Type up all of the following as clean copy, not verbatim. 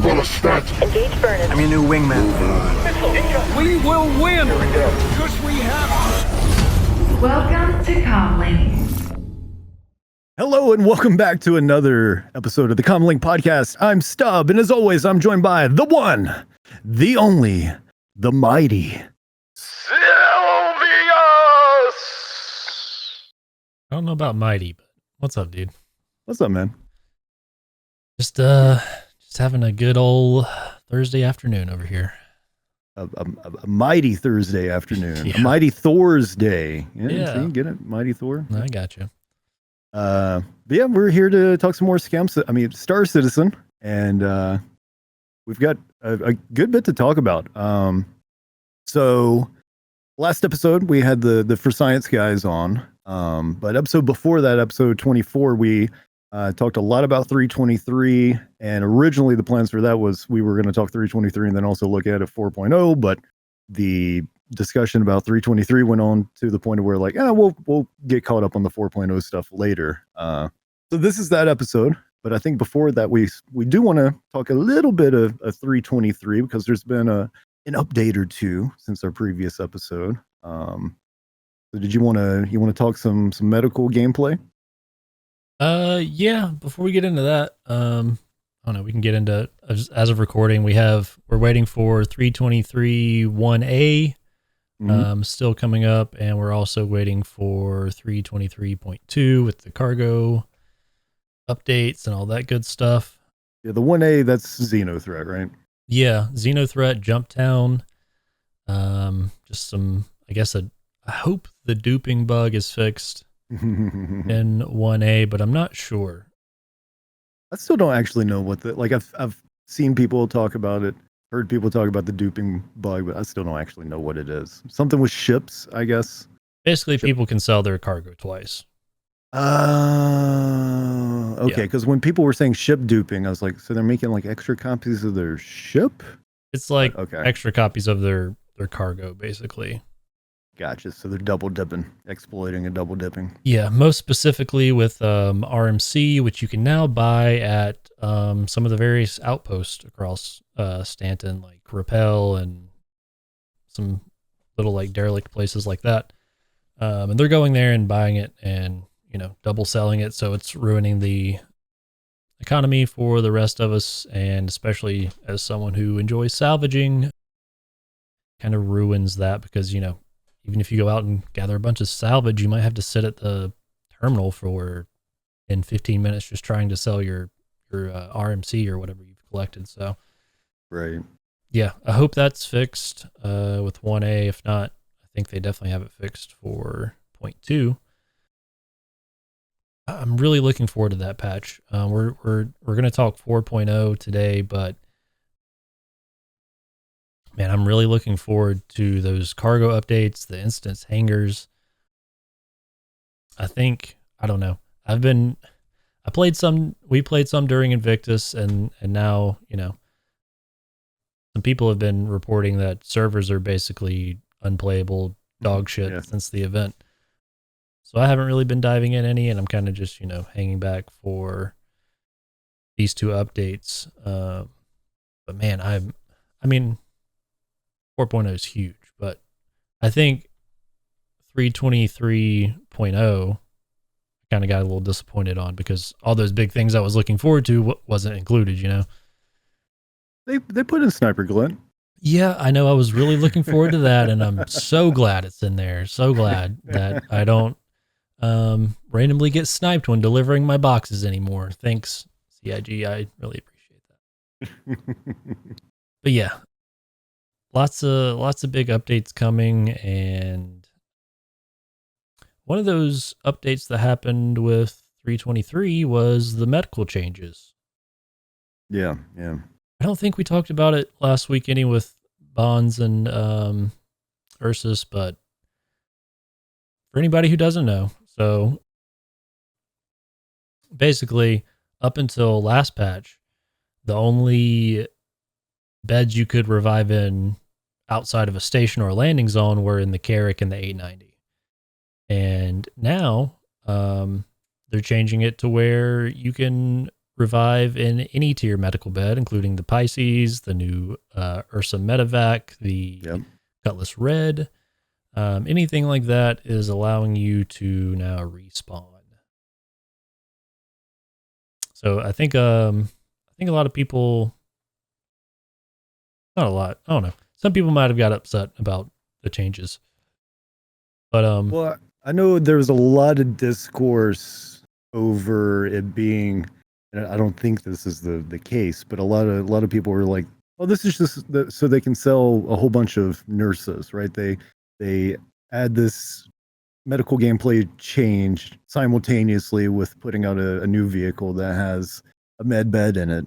full of stats. Engage Burnham. I'm your new wingman. We will win because we have. Welcome to CommLink. Hello and welcome back to another episode of the CommLink Podcast. I'm Stubb, and as always, I'm joined by the one, the only, the mighty Silvius. I don't know about mighty, but what's up, dude? What's up, man? Just having a good old Thursday afternoon over here. A mighty Thursday afternoon. Yeah. A mighty Thor's day. Yeah. See, get it? Mighty Thor. I got you. But yeah, we're here to talk some more Star Citizen, and we've got a good bit to talk about. So last episode we had the For Science guys on, but episode before that, episode 24, we talked a lot about 323, and originally the plans for that was we were going to talk 323 and then also look at it 4.0, but the discussion about 323 went on to the point of where we'll get caught up on the 4.0 stuff later. So this is that episode, but I think before that we do want to talk a little bit of 323 because there's been an update or two since our previous episode. So did you want to talk some medical gameplay? Yeah, before we get into that, I don't know, we can get into, as of recording, we're waiting for 323 1A, still coming up, and we're also waiting for 323.2 with the cargo updates and all that good stuff. Yeah, the 1A, that's Xenothreat, right? Yeah, Xenothreat, Jumptown, just some, I hope the duping bug is fixed in 1A, but I'm not sure. I still don't actually know what I've seen people talk about it, heard people talk about the duping bug, but I still don't actually know what it is. Something with ships, I guess. Basically, people can sell their cargo twice. Okay, because when people were saying ship duping, I was like, so they're making extra copies of their ship? It's like Okay. extra copies of their cargo, basically. Gotcha. So they're double dipping, exploiting and double dipping. Yeah, most specifically with RMC, which you can now buy at some of the various outposts across Stanton, like Rappel and some little derelict places like that. And they're going there and buying it and, double selling it. So it's ruining the economy for the rest of us. And especially as someone who enjoys salvaging, kind of ruins that because, even if you go out and gather a bunch of salvage, you might have to sit at the terminal for 15 minutes just trying to sell your RMC or whatever you've collected. So, right. Yeah, I hope that's fixed with 1A. If not, I think they definitely have it fixed for 0.2. I'm really looking forward to that patch. We're going to talk 4.0 today, but man, I'm really looking forward to those cargo updates, the instance hangars. I don't know. We played some during Invictus and now, some people have been reporting that servers are basically unplayable dog shit since the event. So I haven't really been diving in any, and I'm kind of just, hanging back for these two updates. But man, 4.0 is huge, but I think 323.0 kind of got a little disappointed on because all those big things I was looking forward to wasn't included, They put in Sniper Glint. Yeah, I know. I was really looking forward to that, and I'm so glad it's in there. So glad that I don't randomly get sniped when delivering my boxes anymore. Thanks, CIG. I really appreciate that. But yeah, lots of big updates coming, and one of those updates that happened with 323 was the medical changes. Yeah. I don't think we talked about it last week any with Bonds and Ursus, but for anybody who doesn't know, so basically up until last patch, the only beds you could revive in outside of a station or a landing zone were in the Carrack and the 890. And now they're changing it to where you can revive in any tier medical bed, including the Pisces, the new Ursa Medevac, the Yep. Cutlass Red. Anything like that is allowing you to now respawn. So I think a lot of people, not a lot, I don't know. Some people might have got upset about the changes. But Well, I know there's a lot of discourse over it being, and I don't think this is the case, but a lot of people were like, "Oh, this is just so they can sell a whole bunch of nurses, right? They add this medical gameplay change simultaneously with putting out a new vehicle that has a med bed in it."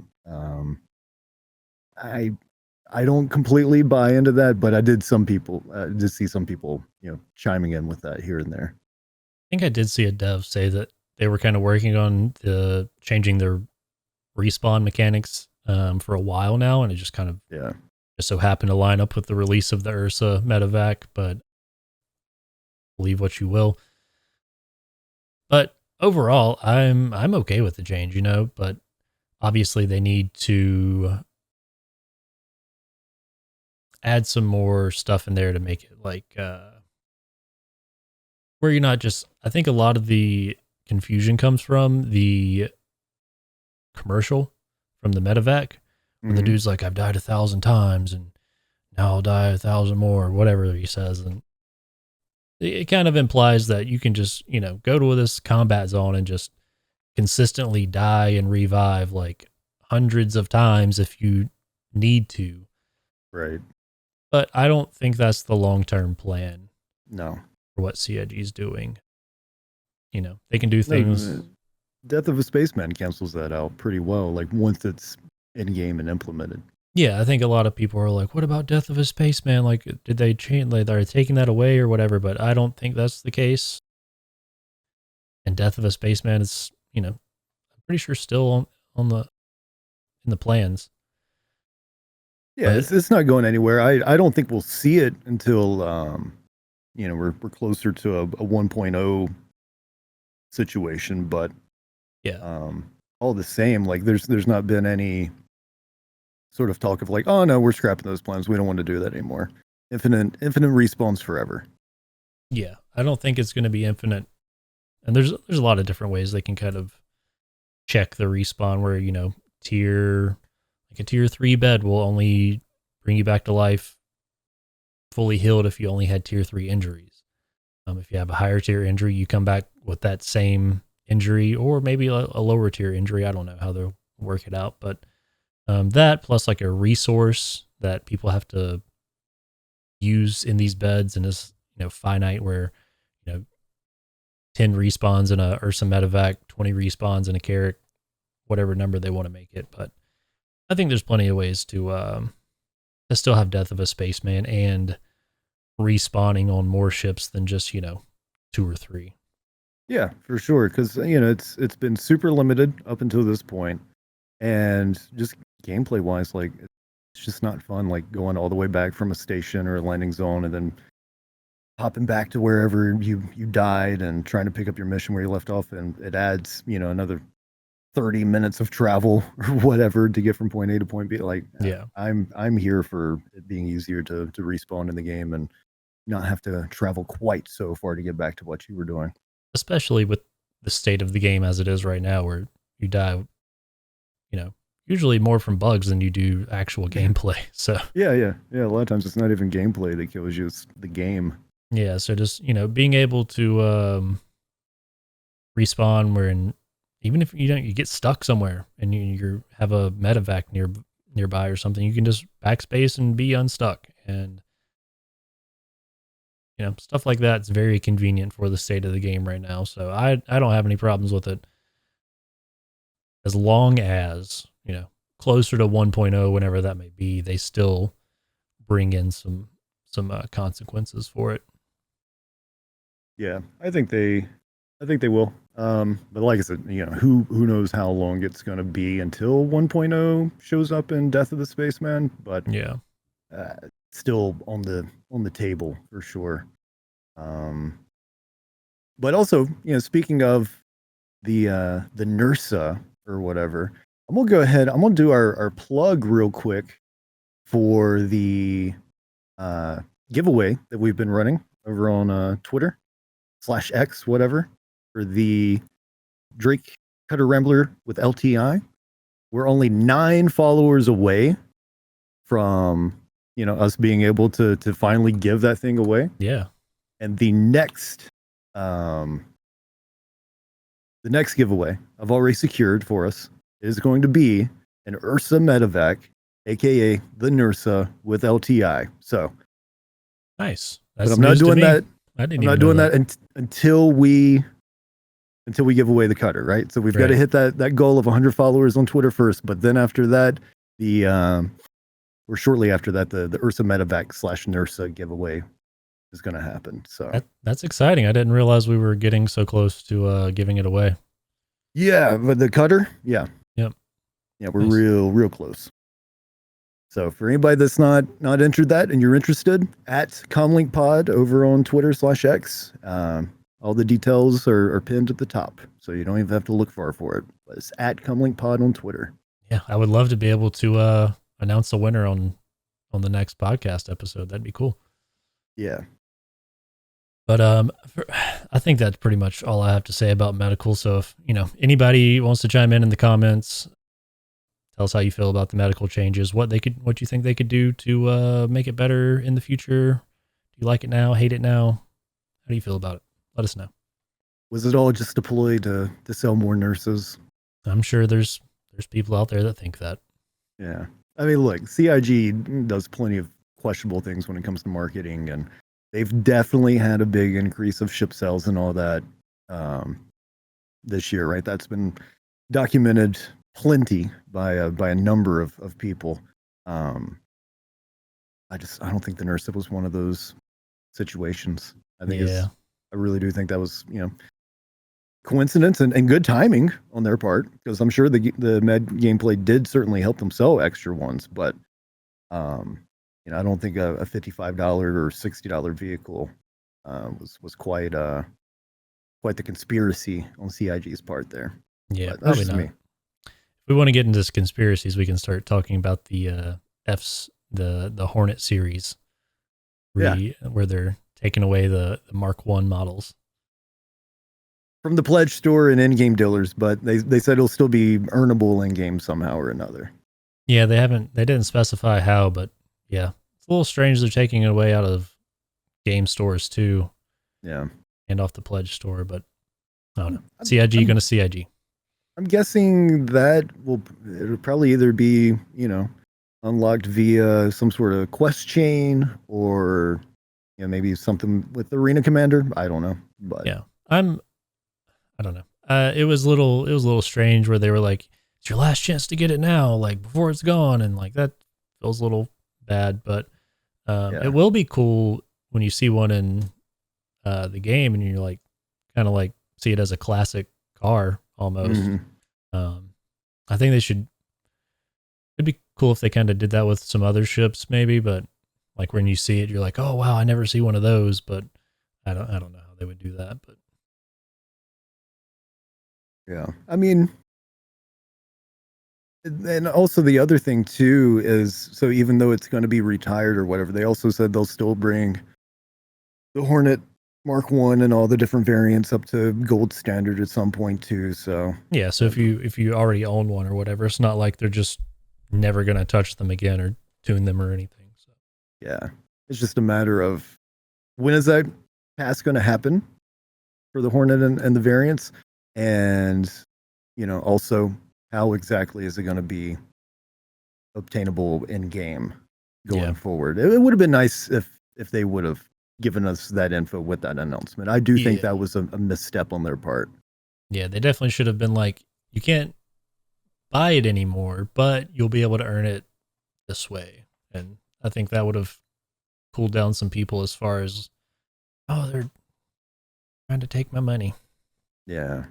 I don't completely buy into that, but I did see some people, chiming in with that here and there. I think I did see a dev say that they were kind of working on changing their respawn mechanics for a while now, and it just kind of just so happened to line up with the release of the Ursa Medevac, but believe what you will. But overall, I'm okay with the change, but obviously they need to add some more stuff in there to make it like where you're not just, I think a lot of the confusion comes from the commercial from the Medevac, where the dude's like, I've died 1,000 times and now I'll die 1,000 more, whatever he says. And it kind of implies that you can just, go to this combat zone and just consistently die and revive like hundreds of times if you need to. Right. But I don't think that's the long-term plan. No. For what CIG is doing. They can do things. Death of a Spaceman cancels that out pretty well, like once it's in game and implemented. Yeah, I think a lot of people are like, what about Death of a Spaceman? Like, did they change, like, are they taking that away or whatever? But I don't think that's the case. And Death of a Spaceman is, I'm pretty sure still in the plans. Yeah, it's not going anywhere. I don't think we'll see it until we're closer to a 1.0 situation, but all the same, like there's not been any sort of talk of like, oh no, we're scrapping those plans. We don't want to do that anymore. Infinite respawns forever. Yeah, I don't think it's going to be infinite. And there's a lot of different ways they can kind of check the respawn where, a tier 3 bed will only bring you back to life fully healed if you only had tier 3 injuries. If you have a higher tier injury, you come back with that same injury or maybe a lower tier injury. I don't know how they'll work it out, but that plus like a resource that people have to use in these beds and is finite where 10 respawns in a Ursa Medevac, 20 respawns in a Carrack, whatever number they want to make it. But I think there's plenty of ways to still have Death of a Spaceman and respawning on more ships than just 2 or 3. Yeah, for sure, because it's been super limited up until this point, and just gameplay wise, like it's just not fun, like going all the way back from a station or a landing zone and then hopping back to wherever you died and trying to pick up your mission where you left off, and it adds another 30 minutes of travel or whatever to get from point A to point B. Like, yeah, I'm here for it being easier to respawn in the game and not have to travel quite so far to get back to what you were doing. Especially with the state of the game as it is right now, where you die, usually more from bugs than you do actual gameplay. So yeah. A lot of times it's not even gameplay that kills you; it's the game. Yeah, so just being able to respawn even if you get stuck somewhere and you have a medevac nearby or something, you can just backspace and be unstuck, and stuff like that. It's very convenient for the state of the game right now. So I don't have any problems with it, as long as closer to 1.0, whenever that may be, they still bring in some consequences for it. Yeah, I think they will. But like I said, who knows how long it's going to be until 1.0 shows up in Death of the Spaceman, but yeah, still on the table for sure. But also, speaking of the NERSA or whatever, I'm gonna go ahead. I'm gonna do our plug real quick for the giveaway that we've been running over on Twitter /X, whatever, for the Drake Cutter Rambler with LTI. We're only 9 followers away from us being able to finally give that thing away. Yeah. And the next giveaway I've already secured for us is going to be an Ursa Medevac, aka the Nursa with LTI. So nice. But I'm not doing that. I'm not doing that until we give away the cutter, right? So we've got to hit that goal of 100 followers on Twitter first, but then after that, or shortly after that, the Ursa Medevac /Nursa giveaway is going to happen. So that's exciting. I didn't realize we were getting so close to giving it away. Yeah, but the cutter, yeah. Yep. Yeah, we're real close. So for anybody that's not entered that and you're interested, at CommLink Pod over on Twitter /X, all the details are pinned at the top, so you don't even have to look far for it. But it's at CommLink Pod on Twitter. Yeah, I would love to be able to announce the winner on the next podcast episode. That'd be cool. Yeah. But I think that's pretty much all I have to say about medical. So if anybody wants to chime in the comments, tell us how you feel about the medical changes, what you think they could do to make it better in the future. Do you like it now? Hate it now? How do you feel about it? Let us know. Was it all just a ploy to sell more nurses? I'm sure there's people out there that think that. Yeah. I mean, look, CIG does plenty of questionable things when it comes to marketing, and they've definitely had a big increase of ship sales and all that this year, right? That's been documented plenty by a number of people. I don't think the nurse was one of those situations. I think I really do think that was coincidence and good timing on their part, because I'm sure the med gameplay did certainly help them sell extra ones, but I don't think a $55 or $60 vehicle was quite the conspiracy on CIG's part there. Yeah, but probably not. Me. If we want to get into conspiracies, we can start talking about the the Hornet series, where they're taking away the Mark 1 models from the pledge store and in-game dealers, but they said it'll still be earnable in-game somehow or another. Yeah, they didn't specify how, but yeah, it's a little strange they're taking it away out of game stores too. Yeah. And off the pledge store, but I don't know. CIG going to CIG. I'm guessing that it'll probably either be, unlocked via some sort of quest chain, or maybe something with Arena Commander. I don't know. But yeah, I don't know. It was a little strange where they were like, it's your last chance to get it now, like before it's gone, and like that feels a little bad, but it will be cool when you see one in the game and you're like kind of like see it as a classic car almost. Mm-hmm. I think it'd be cool if they kind of did that with some other ships maybe, but like when you see it you're like, oh wow, I never see one of those, but I don't know how they would do that, but yeah, I mean, and also the other thing too is, so even though it's going to be retired or whatever, they also said they'll still bring the Hornet Mark 1 and all the different variants up to gold standard at some point too. So yeah, so if you already own one or whatever, it's not like they're just never going to touch them again or tune them or anything. So yeah, it's just a matter of when is that pass going to happen for the Hornet and the variants, and also how exactly is it going to be obtainable in game going forward. It would have been nice if they would have given us that info with that announcement. I do think that was a misstep on their part. Yeah, they definitely should have been like, you can't buy it anymore, but you'll be able to earn it this way. And I think that would have cooled down some people as far as, oh, they're trying to take my money. Yeah.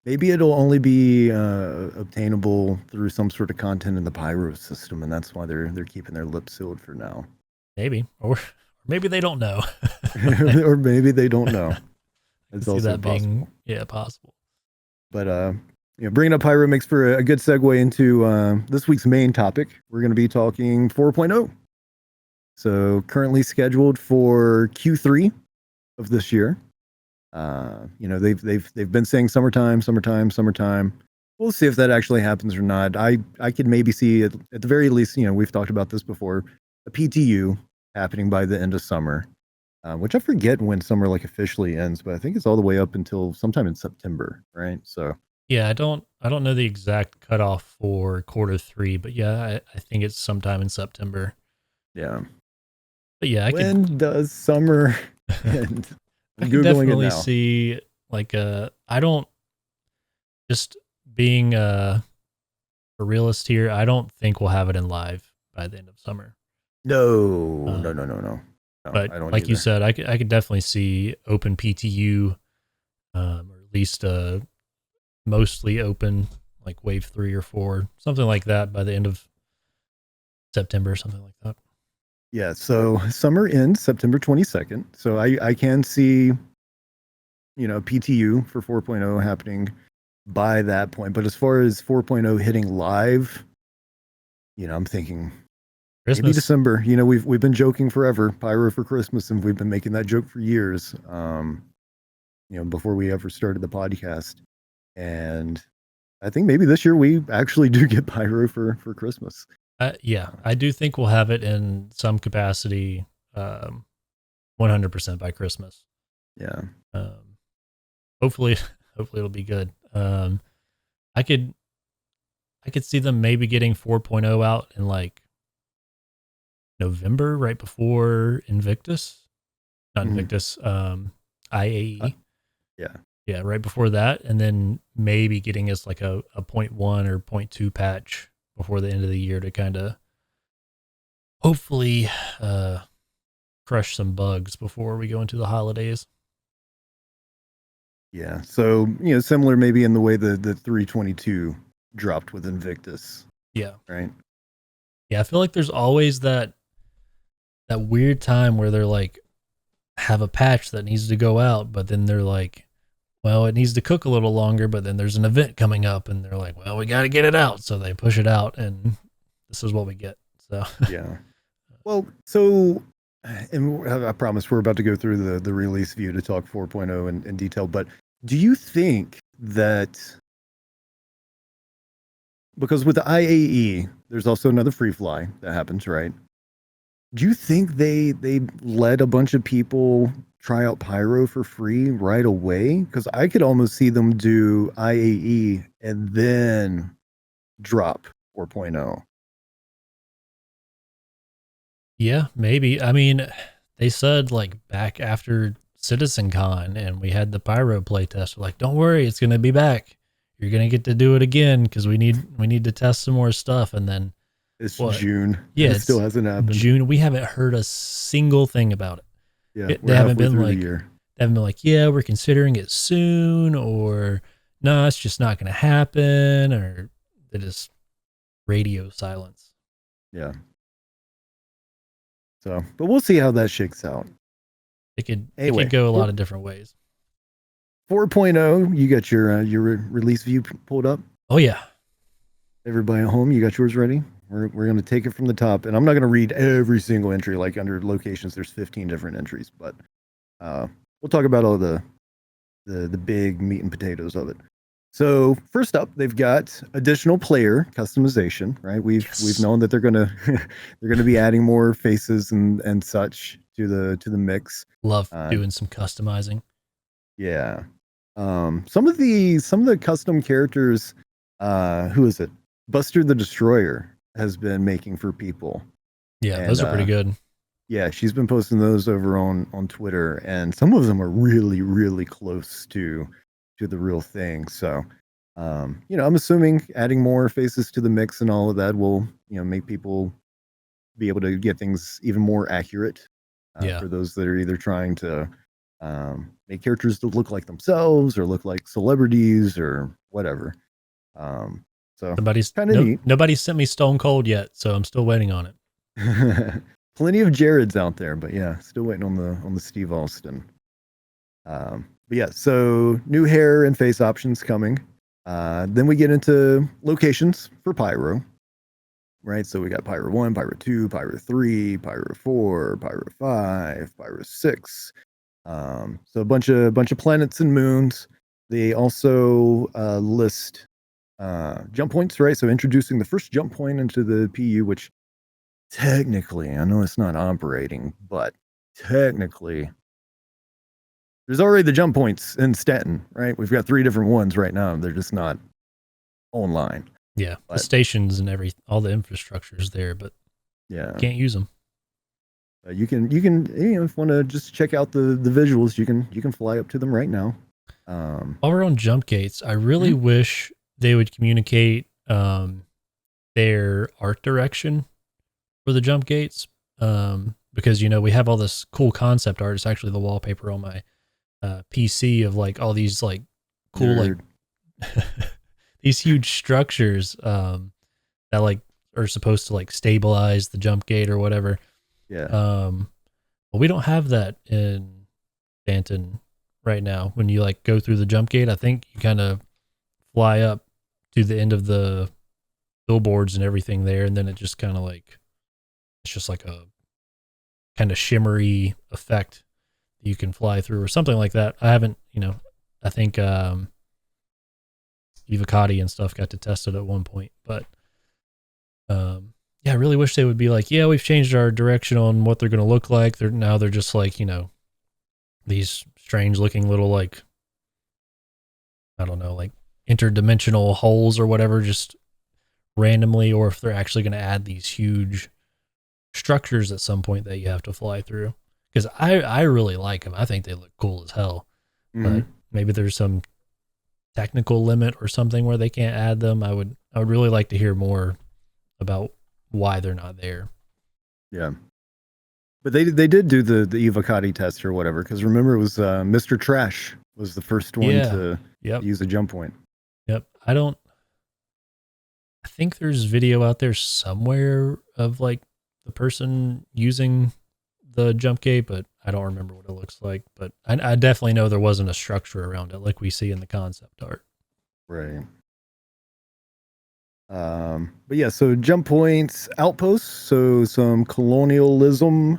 Maybe it'll only be obtainable through some sort of content in the Pyro system, and that's why they're keeping their lips sealed for now. Maybe, or maybe they don't know, or maybe they don't know. It's also that possible. being possible. But bringing up Pyro makes for a good segue into this week's main topic. We're going to be talking 4.0. So currently scheduled for Q3 of this year. They've been saying summertime. We'll see if that actually happens or not. I could maybe see at the very least, we've talked about this before, a PTU happening by the end of summer, which I forget when summer like officially ends, but I think it's all the way up until sometime in September, right? So yeah, I don't know the exact cutoff for quarter 3, but yeah, I think it's sometime in September. yeah. But yeah, when does summer end? I can definitely see like I don't, just being a realist here, I don't think we'll have it in live by the end of summer. No. But I don't like either. you said, I could definitely see open PTU, or at least mostly open, like wave 3 or 4, something like that by the end of September, something like that. Yeah, so summer ends September 22nd. So I can see, PTU for 4.0 happening by that point. But as far as 4.0 hitting live, I'm thinking Christmas. maybe December. We've been joking forever, Pyro for Christmas, and we've been making that joke for years. Before we ever started the podcast. And I think maybe this year we actually do get Pyro for Christmas. Yeah, I do think we'll have it in some capacity, 100% by Christmas. Yeah. Hopefully it'll be good. I could see them maybe getting 4.0 out in like November, right before Invictus, not Invictus, IAE. Yeah, right before that, and then maybe getting us like a 0.1 or 0.2 patch before the end of the year to kind of hopefully crush some bugs before we go into the holidays. Yeah, so similar maybe in the way the 322 dropped with Invictus. Yeah. Right. Yeah, I feel like there's always that weird time where they're like have a patch that needs to go out, but then they're like, well, it needs to cook a little longer, but then there's an event coming up and they're like, well, we got to get it out. So they push it out and this is what we get. So, yeah. Well, so, and I promise we're about to go through the release view to talk 4.0 in detail, but do you think that, because with the IAE, there's also another free fly that happens, right? Do you think they let a bunch of people try out Pyro for free right away? Because I could almost see them do IAE and then drop 4.0. yeah, maybe. I mean, they said like back after CitizenCon and we had the Pyro playtest, we're like, don't worry, it's going to be back. You're going to get to do it again because we need to test some more stuff. And then it's June. Yeah, it still hasn't happened. June. We haven't heard a single thing about it. Yeah, they haven't been like, yeah, we're considering it soon, or no, it's just not going to happen, or they just radio silence. Yeah. So, but we'll see how that shakes out. It could go a lot of different ways. 4.0, you got your release view pulled up? Oh yeah. Everybody at home, you got yours ready? We're going to take it from the top, and I'm not going to read every single entry. Like under locations, there's 15 different entries, but we'll talk about all the big meat and potatoes of it. So first up, they've got additional player customization, right? We've known that they're gonna be adding more faces and such to the mix. Love doing some customizing. Yeah. Some of the custom characters, who is it? Buster the Destroyer has been making for people. Yeah, and those are pretty good. Yeah, she's been posting those over on Twitter, and some of them are really, really close to the real thing. So, I'm assuming adding more faces to the mix and all of that will, make people be able to get things even more accurate. For those that are either trying to make characters to look like themselves or look like celebrities or whatever. So nobody's sent me Stone Cold yet, so I'm still waiting on it. Plenty of Jareds out there, but yeah, still waiting on the Steve Austin. But yeah, so new hair and face options coming. Then we get into locations for Pyro, right? So we got Pyro 1, Pyro 2, Pyro 3, Pyro 4, Pyro 5, Pyro 6. So a bunch of planets and moons. They also list jump points, right? So introducing the first jump point into the PU, which technically, I know it's not operating, but technically, there's already the jump points in Stanton, right? We've got 3 different ones right now. They're just not online. Yeah, But, the stations and all the infrastructure is there, but yeah, can't use them. you can if you want to just check out the visuals, you can fly up to them right now. While we're on jump gates, I really wish they would communicate their art direction for the jump gates, because we have all this cool concept art. It's actually the wallpaper on my PC of like all these like cool Nerd. like these huge structures that like are supposed to like stabilize the jump gate or whatever. Yeah. But we don't have that in Stanton right now. When you like go through the jump gate, I think you kind of fly up to the end of the billboards and everything there, and then it just kind of like it's just like a kind of shimmery effect that you can fly through or something like that. I haven't, I think Evocati and stuff got to test it at one point, but yeah, I really wish they would be like, yeah, we've changed our direction on what they're going to look like. They're just like, these strange looking little, like, I don't know, like interdimensional holes or whatever, just randomly, or if they're actually going to add these huge structures at some point that you have to fly through. Because I really like them. I think they look cool as hell. But maybe there's some technical limit or something where they can't add them. I would really like to hear more about why they're not there. Yeah. But they did do the Evocati test or whatever, because remember it was Mr. Trash was the first one to use a jump point. Yep. I think there's video out there somewhere of like the person using the jump gate, but I don't remember what it looks like. But I definitely know there wasn't a structure around it like we see in the concept art. Right. But yeah, so jump points, outposts. So some colonialism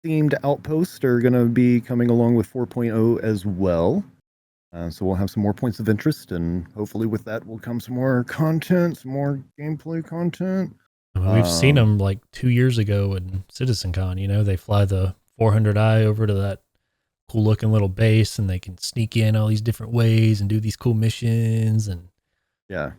themed outposts are going to be coming along with 4.0 as well. So we'll have some more points of interest, and hopefully with that will come some more content, some more gameplay content. I mean, we've seen them like 2 years ago in CitizenCon. They fly the 400i over to that cool looking little base, and they can sneak in all these different ways and do these cool missions. And yeah.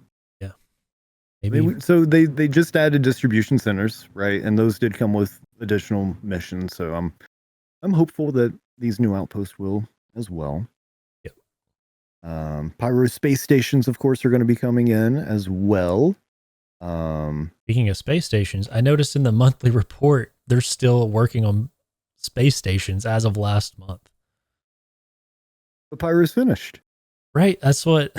Maybe. So they just added distribution centers, right? And those did come with additional missions. So I'm hopeful that these new outposts will as well. Yep. Pyro space stations, of course, are going to be coming in as well. Speaking of space stations, I noticed in the monthly report they're still working on space stations as of last month. The Pyro's finished. Right, that's what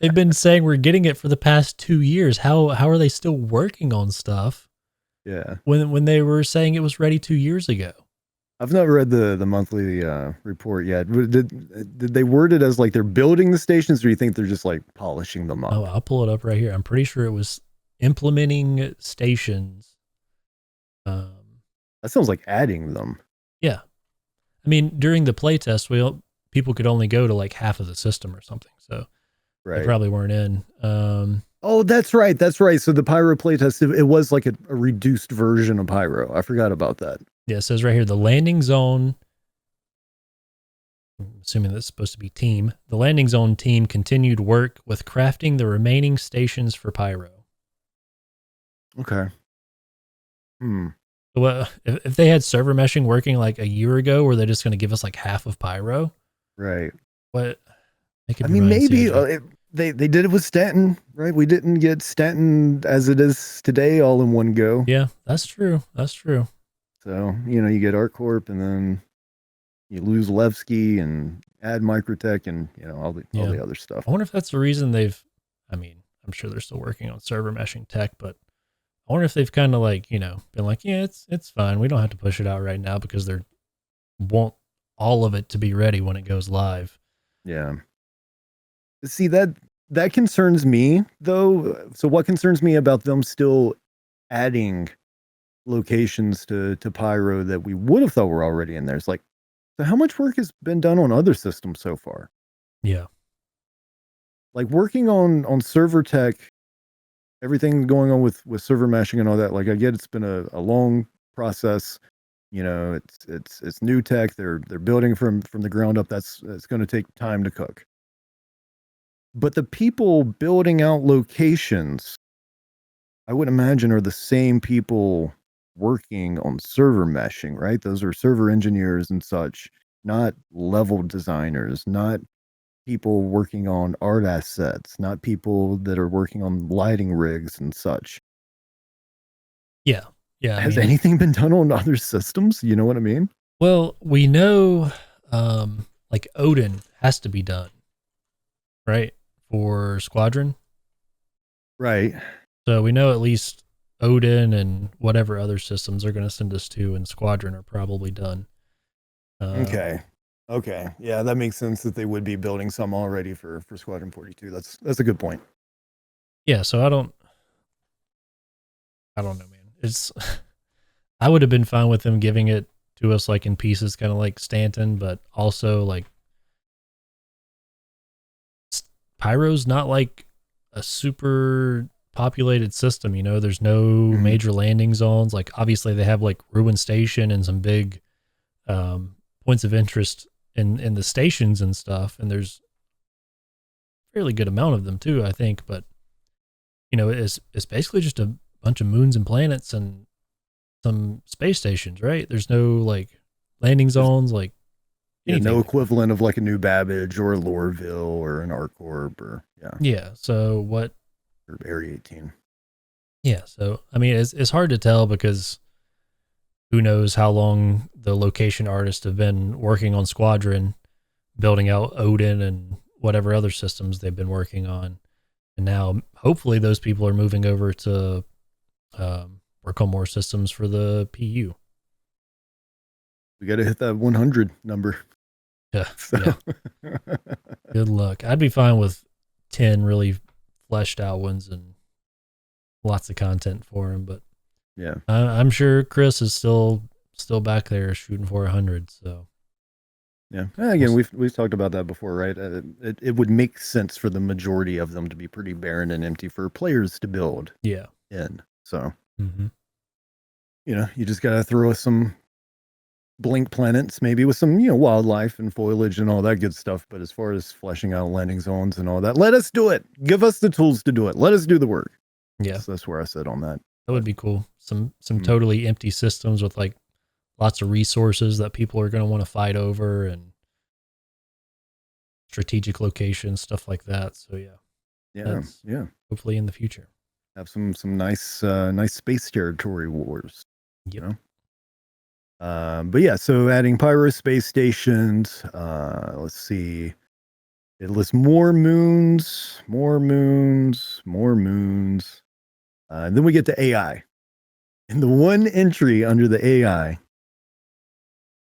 they've been saying. We're getting it for the past 2 years. How are they still working on stuff? Yeah. When they were saying it was ready 2 years ago. I've not read the monthly report yet. Did they word it as like they're building the stations, or do you think they're just like polishing them up? Oh, I'll pull it up right here. I'm pretty sure it was implementing stations. That sounds like adding them. Yeah. I mean, during the playtest, people could only go to like half of the system or something. So they probably weren't in. Oh, that's right. So the Pyro playtest, it was like a reduced version of Pyro. I forgot about that. Yeah, it says right here, the landing zone, I'm assuming that's supposed to be team. The landing zone team continued work with crafting the remaining stations for Pyro. Okay. Well, if they had server meshing working like a year ago, were they just going to give us like half of Pyro? Right. What? I mean, maybe they did it with Stanton, right? We didn't get Stanton as it is today all in one go. Yeah, that's true. So, you get ArtCorp, and then you lose Levski and add Microtech and, all the other stuff. I wonder if that's the reason I'm sure they're still working on server meshing tech, but I wonder if they've kind of like, been like, yeah, it's fine. We don't have to push it out right now because they want all of it to be ready when it goes live. Yeah. See, that concerns me though. So what concerns me about them still adding locations to Pyro that we would have thought were already in there? It's like, so how much work has been done on other systems so far? Yeah. Like working on server tech, everything going on with server meshing and all that. Like I get it's been a long process. You know, it's new tech. They're building from the ground up. It's going to take time to cook. But the people building out locations, I would imagine, are the same people working on server meshing, right? Those are server engineers and such, not level designers, not people working on art assets, not people that are working on lighting rigs and such. Yeah. Yeah. Has anything been done on other systems? You know what I mean? Well, we know like Odin has to be done, right? For Squadron. Right. So we know at least Odin and whatever other systems they're going to send us to in Squadron are probably done. Okay. Yeah, that makes sense that they would be building some already for Squadron 42. That's a good point. Yeah, so I don't know, man. I would have been fine with them giving it to us like in pieces, kind of like Stanton, but also like Pyro's not like a super populated system, you know. There's no major landing zones. Like obviously they have like Ruin Station and some big points of interest in the stations and stuff, and there's a fairly good amount of them too, I think. But you know, it's basically just a bunch of moons and planets and some space stations, right? There's no like landing zones, like no equivalent of like a New Babbage or a Loreville or an ArcOrb or So what? Or Area 18. Yeah. So I mean, it's hard to tell because who knows how long the location artists have been working on Squadron, building out Odin and whatever other systems they've been working on, and now hopefully those people are moving over to work on more systems for the PU. We got to hit that 100 number. Yeah. Good luck. I'd be fine with 10 really fleshed out ones and lots of content for them, but yeah, I'm sure Chris is still back there shooting for 100. So yeah, again, we've talked about that before, right? It would make sense for the majority of them to be pretty barren and empty for players to build. Yeah. In so, you know, you just got to throw some blink planets, maybe with some, you know, wildlife and foliage and all that good stuff. But as far as fleshing out landing zones and all that, let us do it. Give us the tools to do it. Let us do the work. Yeah, so that's where I sit on that. That would be cool. Some totally empty systems with like lots of resources that people are going to want to fight over and strategic locations, stuff like that. So yeah. Hopefully in the future, have some nice space territory wars. You know. But yeah, so adding Pyro space stations. Let's see. It lists more moons. And then we get to AI. And the one entry under the AI,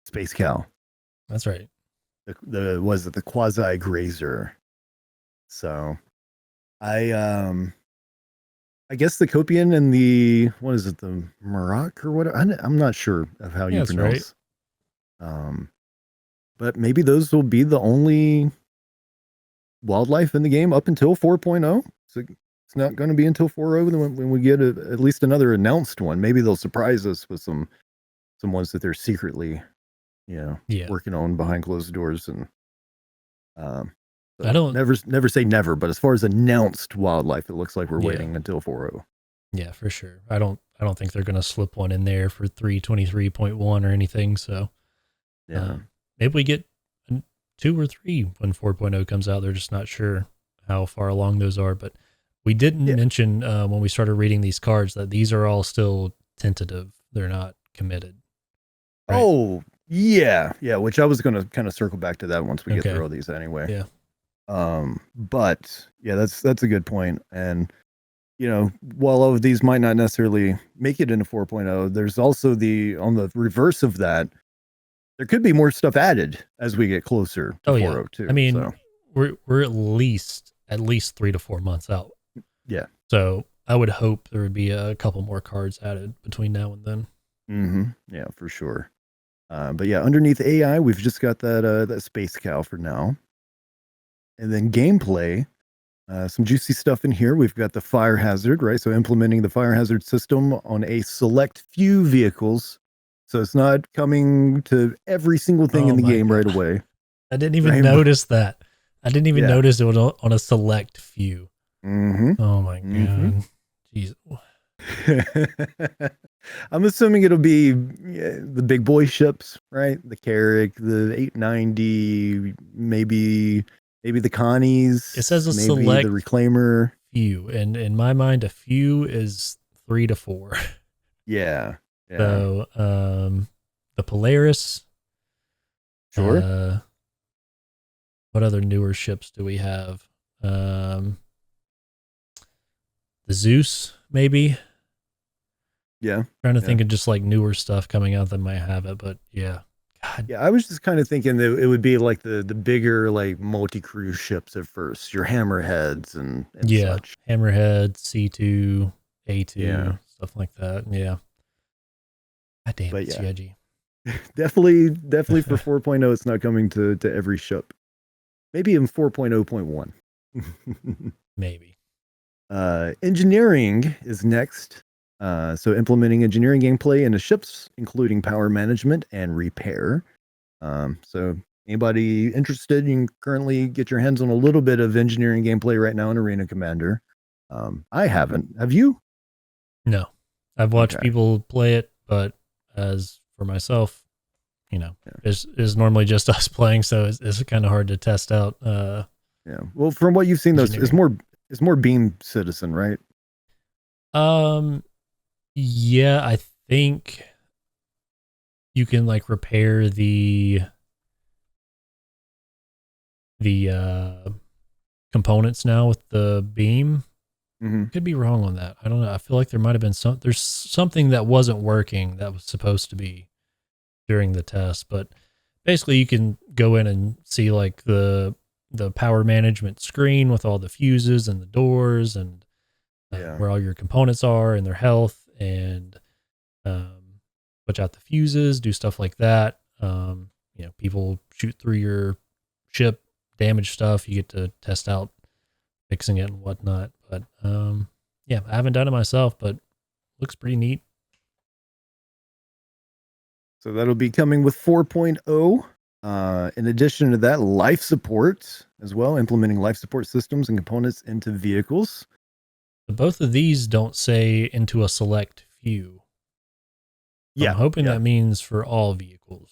Space Cow. That's right. The quasi grazer. So I guess the Copian and the the Maroc or what? I'm not sure of how you pronounce. Right. But maybe those will be the only wildlife in the game up until 4.0. So it's not going to be until 4.0 when we get at least another announced one. Maybe they'll surprise us with some ones that they're secretly, working on behind closed doors. And I don't never say never, but as far as announced wildlife, it looks like we're waiting until 4.0. Yeah, for sure. I don't think they're going to slip one in there for 3.23.1 or anything. So maybe we get 2 or 3 when 4.0 comes out. They're just not sure how far along those are. But we didn't mention when we started reading these cards that these are all still tentative. They're not committed. Right? Oh, yeah. Which I was going to kind of circle back to that once we get through all these anyway. Yeah. But yeah, that's a good point. And while all of these might not necessarily make it into 4.0, there's also on the reverse of that, there could be more stuff added as we get closer to 4.0 too. I mean, we're at least 3 to 4 months out. Yeah. So I would hope there would be a couple more cards added between now and then. Mm-hmm. Yeah, for sure. But yeah, underneath AI, we've just got that space cow for now. And then gameplay, some juicy stuff in here. We've got the fire hazard, right? So implementing the fire hazard system on a select few vehicles. So it's not coming to every single thing in the game right away. I didn't even notice that. I didn't even notice it was on a select few. Mm-hmm. Oh my God. Jeez. I'm assuming it'll be the big boy ships, right? The Carrack, the 890, maybe the Connies. It says maybe select the Reclaimer. Few, and in my mind, a few is 3 to 4. Yeah. So, the Polaris. Sure. What other newer ships do we have? The Zeus, maybe. Yeah. Trying to think of just like newer stuff coming out that might have it, but yeah. God. Yeah, I was just kind of thinking that it would be like the bigger like multi-cruise ships at first, your hammerheads and such. Hammerhead, C2, A2, stuff like that. Yeah. God damn, it's edgy. Definitely for 4.0, it's not coming to every ship. Maybe in 4.0.1. Maybe. Engineering is next. So implementing engineering gameplay into ships, including power management and repair. So anybody interested, you can currently get your hands on a little bit of engineering gameplay right now in Arena Commander. I haven't. Have you? No. I've watched people play it, but as for myself, it's normally just us playing, so it's kind of hard to test out. Yeah. Well, from what you've seen, it's more Beam Citizen, right? Yeah, I think you can like repair the components now with the beam. Could be wrong on that. I don't know. I feel like there might have been there's something that wasn't working that was supposed to be during the test, but basically you can go in and see like the power management screen with all the fuses and the doors and where all your components are and their health, and switch out the fuses, do stuff like that. People shoot through your ship, damage stuff. You get to test out fixing it and whatnot. But I haven't done it myself, but looks pretty neat. So that'll be coming with 4.0. In addition to that, life support as well, implementing life support systems and components into vehicles. Both of these don't say into a select few. I'm hoping that means for all vehicles.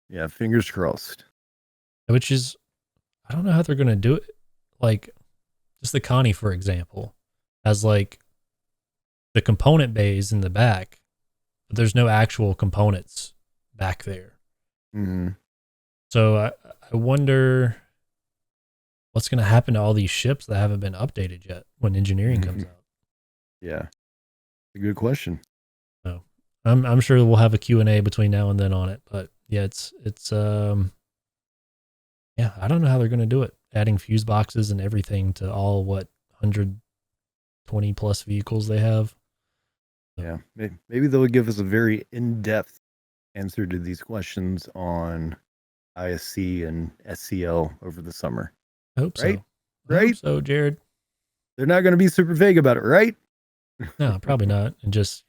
Yeah, fingers crossed. Which is, I don't know how they're going to do it. Like, just the Connie, for example, has like the component bays in the back, but there's no actual components back there. Mm-hmm. So I wonder what's going to happen to all these ships that haven't been updated yet when engineering comes out. Yeah, a good question. So I'm sure we'll have a Q&A between now and then on it, but yeah, it's I don't know how they're going to do it. Adding fuse boxes and everything to all 120 plus vehicles they have. So. Yeah, maybe they'll give us a very in-depth answer to these questions on ISC and SCL over the summer. I hope right? so. Right? I hope so, Jared. They're not going to be super vague about it, right? No, probably not. And just,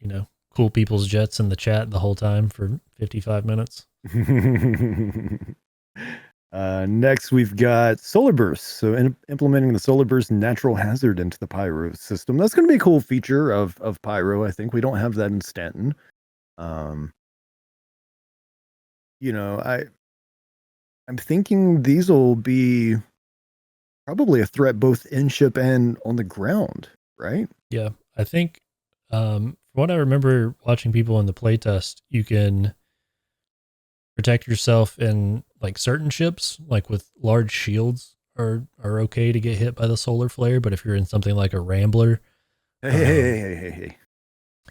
cool people's jets in the chat the whole time for 55 minutes. Next, we've got solar bursts. So implementing the solar burst natural hazard into the Pyro system. That's going to be a cool feature of Pyro. I think we don't have that in Stanton. I'm thinking these will be probably a threat both in ship and on the ground, right? Yeah, I think from what I remember watching people in the playtest, you can protect yourself in like certain ships, like with large shields are okay to get hit by the solar flare. But if you're in something like a Rambler, hey.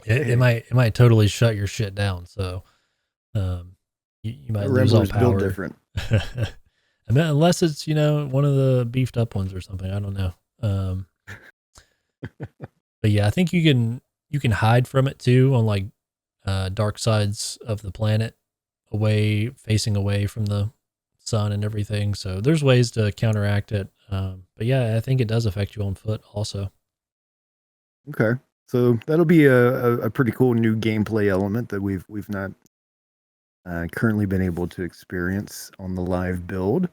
It might totally shut your shit down. So you might lose all power. Built different. I mean, unless it's, one of the beefed up ones or something. I don't know. But yeah, I think you can hide from it too on like dark sides of the planet, facing away from the sun and everything. So there's ways to counteract it. But yeah, I think it does affect you on foot also. Okay, so that'll be a pretty cool new gameplay element that we've not currently been able to experience on the live build.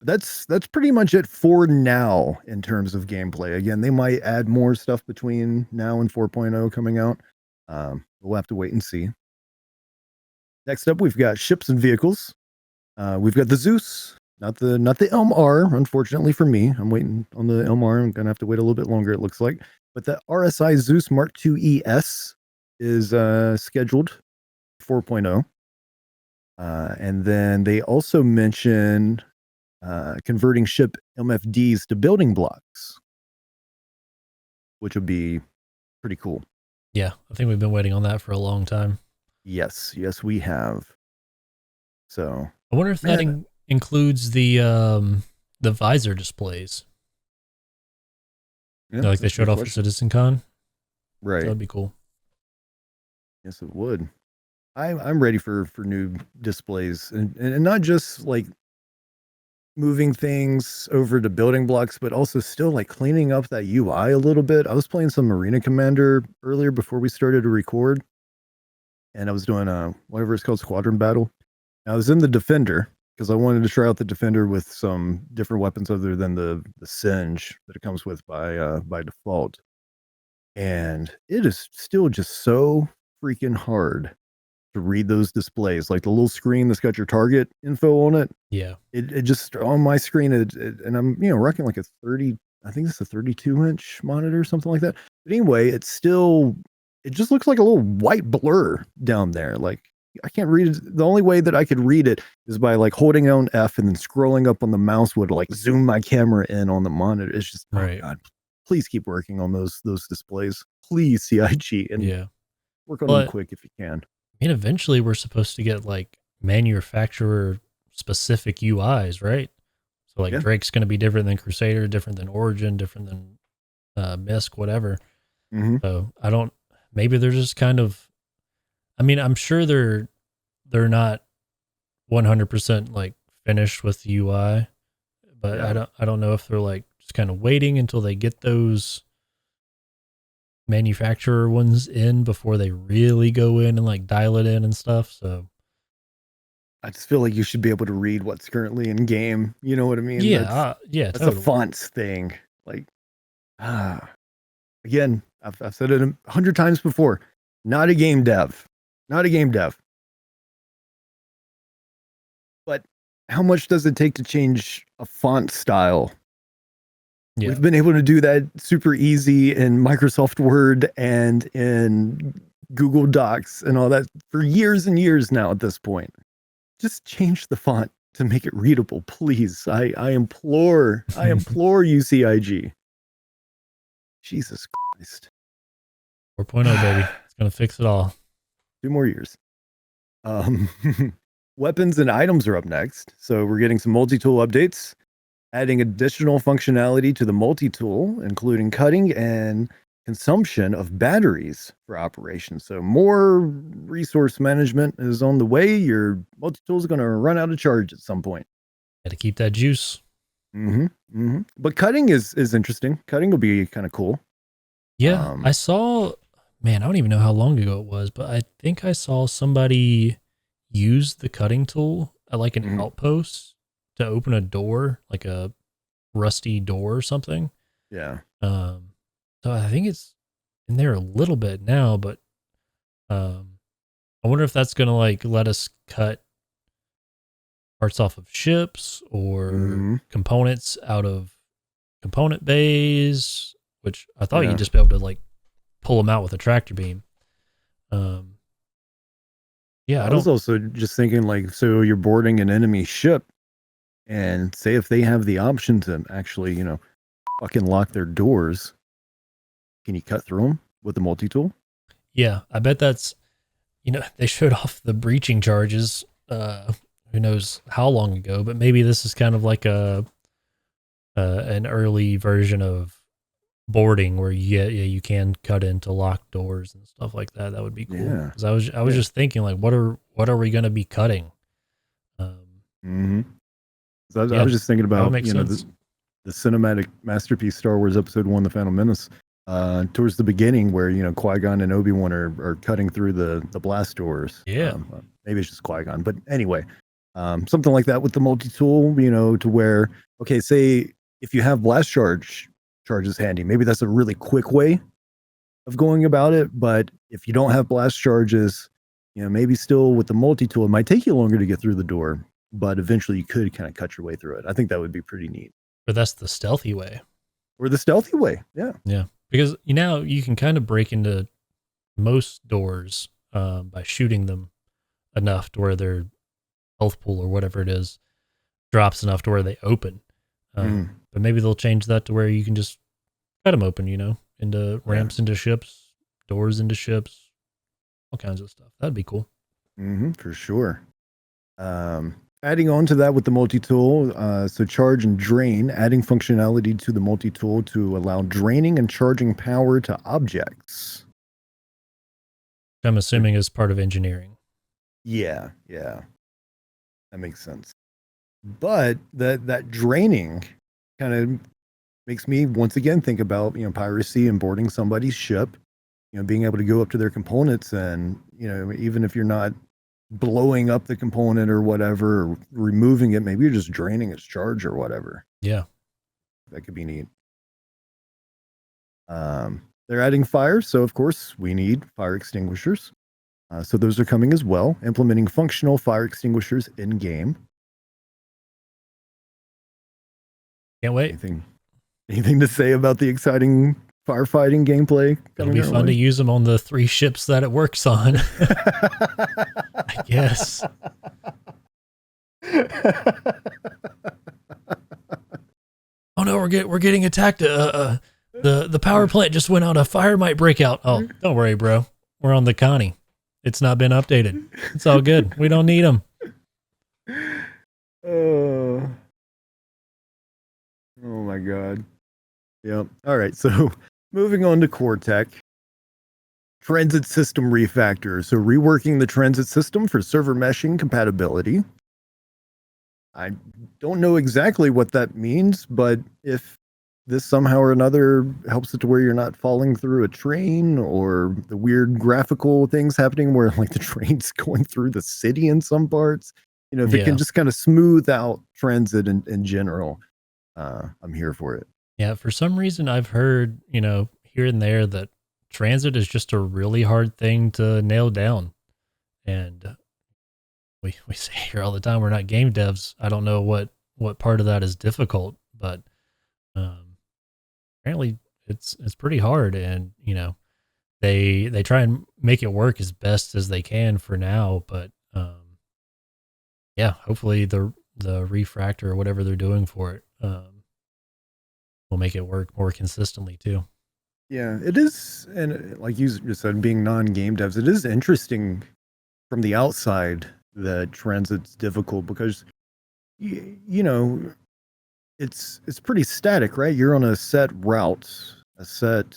That's pretty much it for now in terms of gameplay. Again, they might add more stuff between now and 4.0 coming out. We'll have to wait and see. Next up, we've got ships and vehicles. We've got the Zeus, not the Elm R, unfortunately for me. I'm waiting on the Elm R. I'm gonna have to wait a little bit longer, it looks like. But the RSI Zeus Mark II ES is scheduled 4.0. And then they also mention converting ship MFDs to building blocks, which would be pretty cool. Yeah, I think we've been waiting on that for a long time. Yes, we have. So I wonder if that includes the visor displays. yeah, Like they showed off at Citizen Con. Right. That'd be cool. Yes, it would. I'm ready for new displays and not just like moving things over to building blocks, but also still like cleaning up that UI a little bit. I was playing some Marina Commander earlier before we started to record, and I was doing whatever it's called, Squadron Battle. I was in the Defender because I wanted to try out the Defender with some different weapons other than the Singe that it comes with by default. And it is still just so freaking hard to read those displays, like the little screen that's got your target info on it. Yeah. It just on my screen, and I'm rocking like a 30, I think it's a 32-inch monitor, something like that. But anyway, it just looks like a little white blur down there. Like I can't read it. The only way that I could read it is by like holding down F and then scrolling up on the mouse would like zoom my camera in on the monitor. It's just right. Oh God, please keep working on those displays. Please, CIG, and work on them quick if you can. I mean, eventually we're supposed to get like manufacturer specific UIs, right? So like Drake's going to be different than Crusader, different than Origin, different than Misk, whatever. Mm-hmm. So maybe they're just kind of, I mean, I'm sure they're not 100% like finished with the UI, but I don't know if they're like just kind of waiting until they get those manufacturer ones in before they really go in and like dial it in and stuff. So I just feel like you should be able to read what's currently in game. You know what I mean? Yeah, that's totally. a fonts thing. Like, again, I've said it 100 times before. Not a game dev. But how much does it take to change a font style? Yeah. We've been able to do that super easy in Microsoft Word and in Google Docs and all that for years and years now at this point. Just change the font to make it readable, please. I implore you, CIG. Jesus Christ. 4.0, baby. It's going to fix it all. 2 more years. Weapons and items are up next. So we're getting some multi-tool updates, adding additional functionality to the multi-tool, including cutting and consumption of batteries for operations. So more resource management is on the way. Your multi-tool is going to run out of charge at some point. Got to keep that juice. Mm-hmm. Mm-hmm. But cutting is interesting. Cutting will be kind of cool. Yeah, I saw, man, I don't even know how long ago it was, but I think I saw somebody use the cutting tool at like an outpost to open a door, like a rusty door or something. Yeah. So I think it's in there a little bit now, but I wonder if that's going to like let us cut parts off of ships or components out of component bays, which I thought you'd just be able to like pull them out with a tractor beam. I was also just thinking like, so you're boarding an enemy ship and say if they have the option to actually, fucking lock their doors, can you cut through them with the multi-tool? Yeah, I bet that's, they showed off the breaching charges. who knows how long ago, but maybe this is kind of like an early version of boarding where you can cut into locked doors and stuff like that. That would be cool. Yeah. Because I was just thinking, like, what are we going to be cutting? So I was just thinking about sense. the cinematic masterpiece Star Wars Episode 1, The Phantom Menace, towards the beginning where, Qui-Gon and Obi-Wan are cutting through the blast doors. Yeah. Maybe it's just Qui-Gon, but anyway, something like that with the multi-tool, to where, okay, say if you have blast charges handy, maybe that's a really quick way of going about it. But if you don't have blast charges, maybe still with the multi-tool, it might take you longer to get through the door, but eventually you could kind of cut your way through it. I think that would be pretty neat. But that's the stealthy way. Or the stealthy way. Yeah. Yeah. Because you can kind of break into most doors by shooting them enough to where their health pool or whatever it is drops enough to where they open. But maybe they'll change that to where you can just cut them open, into ramps into ships, doors into ships, all kinds of stuff. That'd be cool. For sure. Adding on to that with the multi-tool, so charge and drain, adding functionality to the multi-tool to allow draining and charging power to objects. I'm assuming is part of engineering. Yeah. That makes sense. But that draining kind of makes me once again think about, piracy and boarding somebody's ship, being able to go up to their components and, even if you're not blowing up the component or whatever, or removing it, maybe you're just draining its charge or whatever. Yeah. That could be neat. They're adding fire, so of course we need fire extinguishers. So those are coming as well, implementing functional fire extinguishers in game. Can't wait. Anything to say about the exciting firefighting gameplay? It'll be fun to use them on the 3 ships that it works on. I guess. Oh no, we're getting attacked. The power plant just went out. A fire might break out. Oh, don't worry, bro. We're on the Connie. It's not been updated. It's all good. We don't need them. Oh my God. Yep. All right. So moving on to core tech. Transit system refactor. So reworking the transit system for server meshing compatibility. I don't know exactly what that means, but if this somehow or another helps it to where you're not falling through a train, or the weird graphical things happening where like the train's going through the city in some parts, if it can just kind of smooth out transit in general, I'm here for it. Yeah, for some reason I've heard, here and there that transit is just a really hard thing to nail down. And we say here all the time, we're not game devs. I don't know what part of that is difficult, but apparently it's pretty hard. And, they try and make it work as best as they can for now. But yeah, hopefully the refractor or whatever they're doing for it will make it work more consistently too. Yeah, it is. And like you just said, being non-game devs, it is interesting from the outside that transit's difficult because, it's pretty static, right? You're on a set route, a set,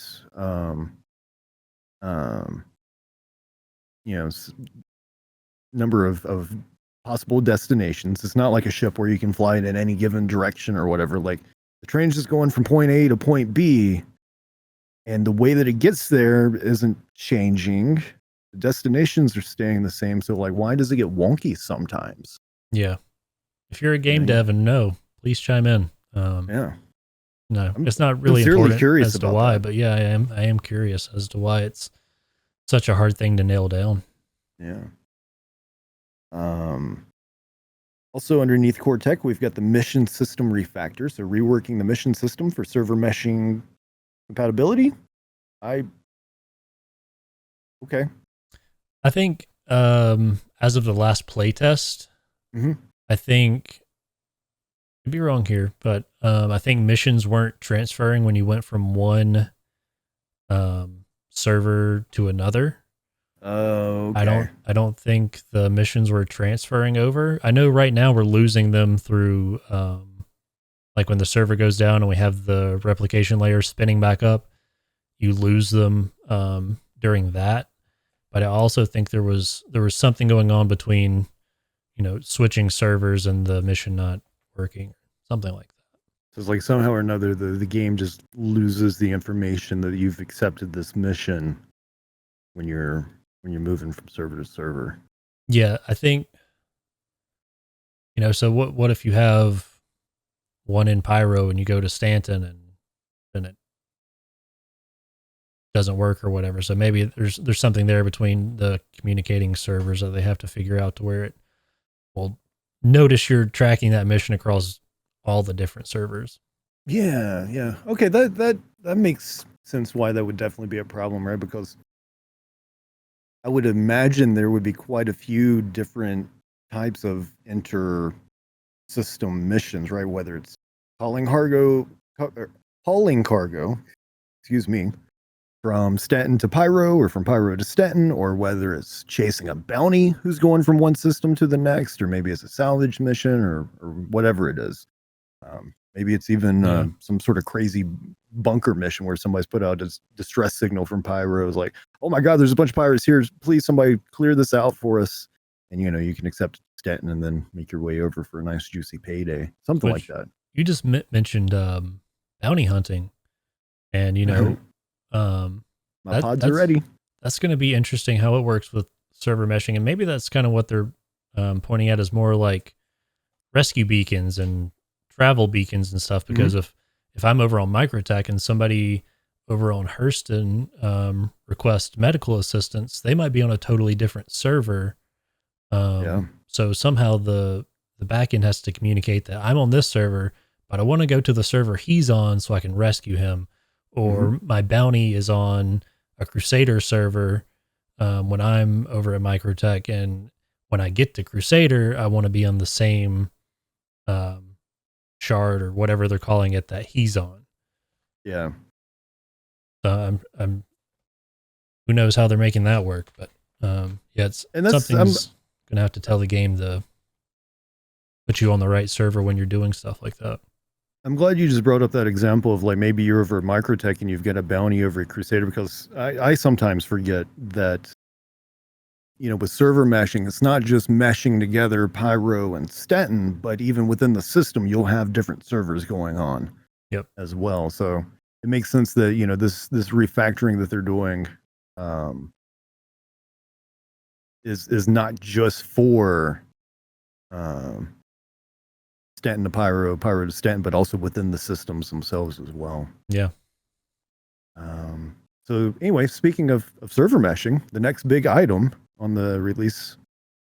number of possible destinations. It's not like a ship where you can fly it in any given direction or whatever. Like the train's just going from point A to point B, and the way that it gets there isn't changing. The destinations are staying the same. So like, why does it get wonky sometimes? Yeah. If you're a game dev and please chime in. Yeah. No, it's not really important curious as to about why, that. but yeah, I am curious as to why it's such a hard thing to nail down. Yeah. Also underneath core tech, we've got the mission system refactor. So reworking the mission system for server meshing compatibility. Okay. I think as of the last playtest, I think I'd be wrong here, but I think missions weren't transferring when you went from one server to another. Oh, okay. I don't think the missions were transferring over. I know right now we're losing them through like when the server goes down and we have the replication layer spinning back up, you lose them during that. But I also think there was something going on between, switching servers and the mission not working, something like that. So it's like somehow or another the game just loses the information that you've accepted this mission when you're moving from server to server. Yeah, I think, so what if you have one in Pyro and you go to Stanton and then it doesn't work or whatever. So maybe there's something there between the communicating servers that they have to figure out to where it will notice you're tracking that mission across all the different servers. Yeah. Okay, that makes sense why that would definitely be a problem, right? Because I would imagine there would be quite a few different types of inter-system missions, right? Whether it's hauling cargo, from Stanton to Pyro, or from Pyro to Stanton, or whether it's chasing a bounty who's going from one system to the next, or maybe it's a salvage mission, or whatever it is. Maybe it's even some sort of crazy bunker mission where somebody's put out a distress signal from Pyro. It's like, oh my God, there's a bunch of pirates here. Please, somebody clear this out for us. And, you can accept Stanton and then make your way over for a nice juicy payday. Something like that. You just mentioned bounty hunting. And, my pods are ready. That's going to be interesting how it works with server meshing. And maybe that's kind of what they're pointing at as more like rescue beacons and travel beacons and stuff, because if I'm over on Microtech and somebody over on Hurston requests medical assistance, they might be on a totally different server. So somehow the backend has to communicate that I'm on this server, but I want to go to the server he's on so I can rescue him. Or my bounty is on a Crusader server when I'm over at Microtech, and when I get to Crusader, I want to be on the same shard or whatever they're calling it that he's on. Yeah. I'm who knows how they're making that work, but something's gonna have to tell the game to put you on the right server when you're doing stuff like that. I'm glad you just brought up that example of like maybe you're over at Microtech and you've got a bounty over at Crusader, because I sometimes forget that with server meshing, it's not just meshing together Pyro and Stanton, but even within the system, you'll have different servers going on as well. So it makes sense that, this refactoring that they're doing is not just for Stanton to Pyro, Pyro to Stanton, but also within the systems themselves as well. Yeah. So anyway, speaking of server meshing, the next big item on the release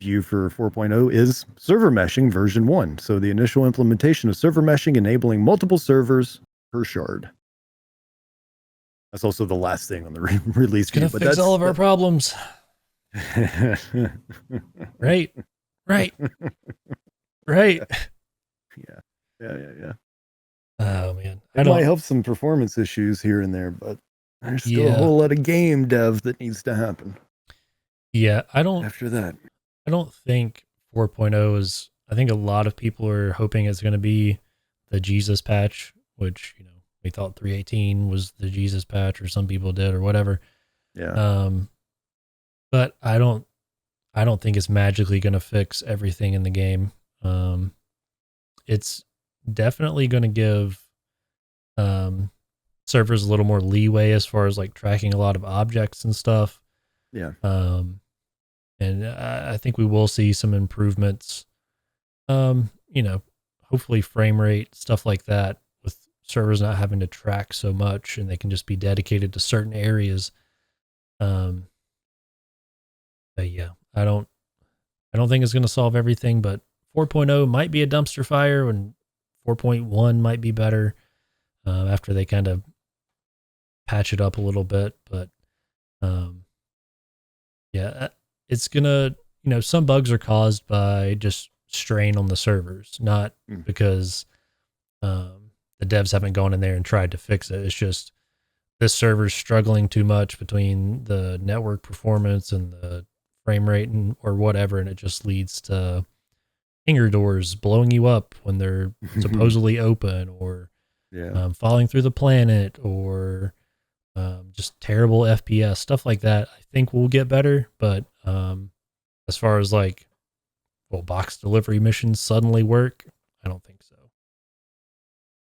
view for 4.0 is server meshing version 1. So the initial implementation of server meshing enabling multiple servers per shard. That's also the last thing on the release view. Gonna fix all of our problems. Right. Yeah. Oh man, It might help some performance issues here and there, but there's still a whole lot of game dev that needs to happen. Yeah, After that, I don't think 4.0 is. I think a lot of people are hoping it's going to be the Jesus patch, which we thought 3.18 was the Jesus patch, or some people did, or whatever. Yeah. But I don't think it's magically going to fix everything in the game. It's definitely going to give servers a little more leeway as far as like tracking a lot of objects and stuff. Yeah. And I think we will see some improvements. Hopefully frame rate, stuff like that, with servers not having to track so much and they can just be dedicated to certain areas. But yeah, I don't think it's going to solve everything, but 4.0 might be a dumpster fire, and 4.1 might be better after they kind of patch it up a little bit. But it's gonna, some bugs are caused by just strain on the servers, not because the devs haven't gone in there and tried to fix it. It's just this server's struggling too much between the network performance and the frame rate and or whatever, and it just leads to hangar doors blowing you up when they're supposedly open, or falling through the planet, or just terrible FPS, stuff like that. I think will get better, but as far as like, will box delivery missions suddenly work? I don't think so.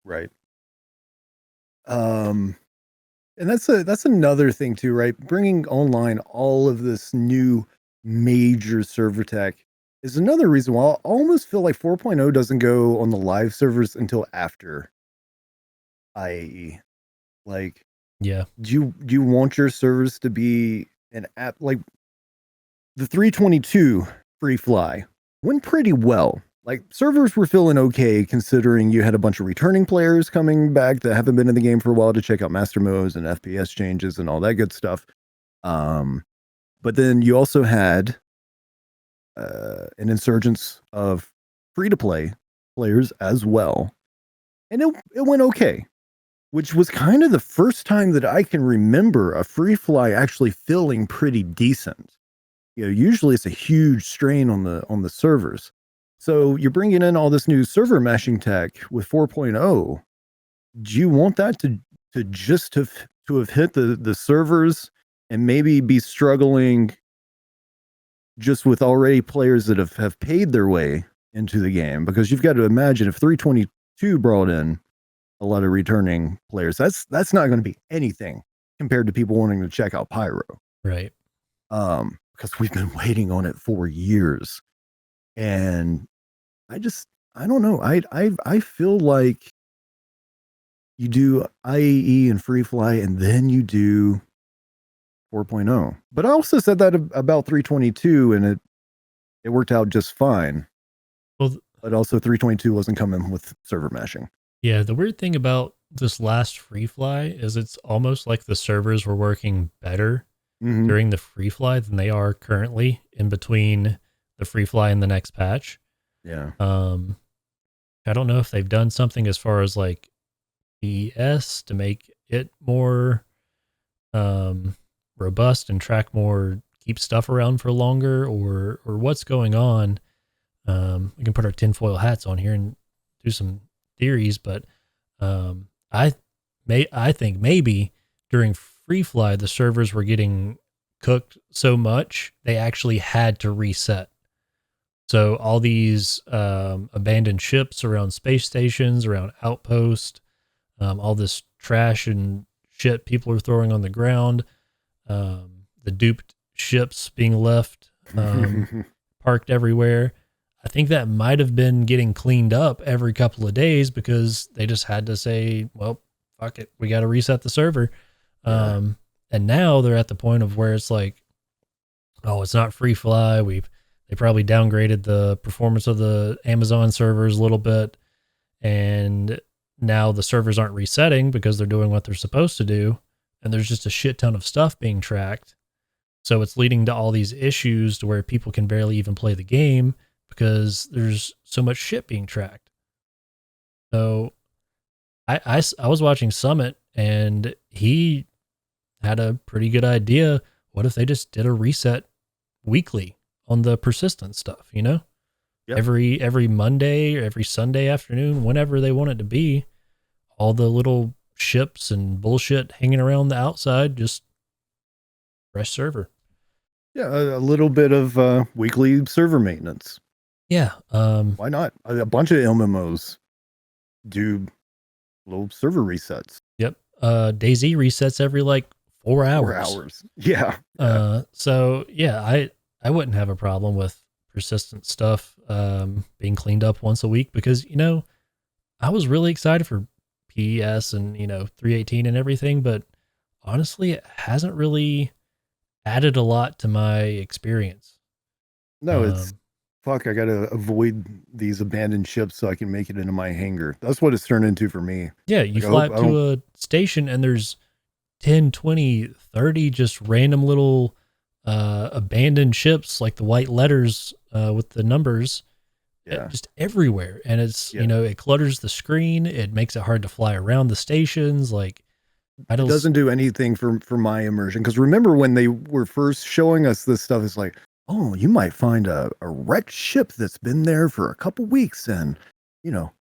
Right. And that's another thing too, right? Bringing online all of this new major server tech is another reason why I almost feel like 4.0 doesn't go on the live servers until after IAE. Like, yeah, do you want your servers to be an app? Like the 322 free fly went pretty well. Like servers were feeling okay considering you had a bunch of returning players coming back that haven't been in the game for a while to check out master modes and FPS changes and all that good stuff. But then you also had an insurgence of free-to-play players as well. And it went okay, which was kind of the first time that I can remember a free fly actually feeling pretty decent. You know, usually it's a huge strain on the servers. So you're bringing in all this new server meshing tech with 4.0. Do you want that to just have hit the servers and maybe be struggling just with already players that have paid their way into the game? Because you've got to imagine if 322 brought in a lot of returning players, that's not going to be anything compared to people wanting to check out Pyro. Right. Because we've been waiting on it for years. And I don't know. I feel like you do IAE and free fly and then you do 4.0. But I also said that about 322 and it worked out just fine. Well, but also 322 wasn't coming with server meshing. Yeah, the weird thing about this last free fly is it's almost like the servers were working better during the free fly than they are currently in between the free fly and the next patch. Yeah. I don't know if they've done something as far as like PS to make it more robust and track more, keep stuff around for longer, or what's going on. We can put our tinfoil hats on here and do some theories, but I think maybe during free fly the servers were getting cooked so much they actually had to reset. So all these abandoned ships around space stations, around outposts, all this trash and shit people are throwing on the ground, the duped ships being left parked everywhere. I think that might have been getting cleaned up every couple of days because they just had to say, well, fuck it, we got to reset the server. Yeah. And now they're at the point of where it's like, oh, it's not free fly. They probably downgraded the performance of the Amazon servers a little bit. And now the servers aren't resetting because they're doing what they're supposed to do. And there's just a shit ton of stuff being tracked. So it's leading to all these issues to where people can barely even play the game because there's so much shit being tracked. So I was watching Summit and he had a pretty good idea. What if they just did a reset weekly on the persistent stuff, you know? Yep. Every Monday or every Sunday afternoon, whenever they want it to be, all the little ships and bullshit hanging around the outside, just fresh server. Yeah, a little bit of weekly server maintenance. Yeah. Why not? A bunch of MMOs do little server resets. Yep. DayZ resets every like 4 hours. 4 hours. Yeah. So yeah, I wouldn't have a problem with persistent stuff being cleaned up once a week because, you know, I was really excited for PES and, you know, 318 and everything, but honestly, it hasn't really added a lot to my experience. No, it's fuck, I gotta avoid these abandoned ships so I can make it into my hangar. That's what it's turned into for me. Yeah, you fly up to a station and there's 10, 20, 30 just random little abandoned ships, like the white letters with the numbers, just everywhere. And it's, you know, it clutters the screen. It makes it hard to fly around the stations. Like, it doesn't do anything for my immersion. Because remember when they were first showing us this stuff, it's like, oh, you might find a wrecked ship that's been there for a couple weeks, and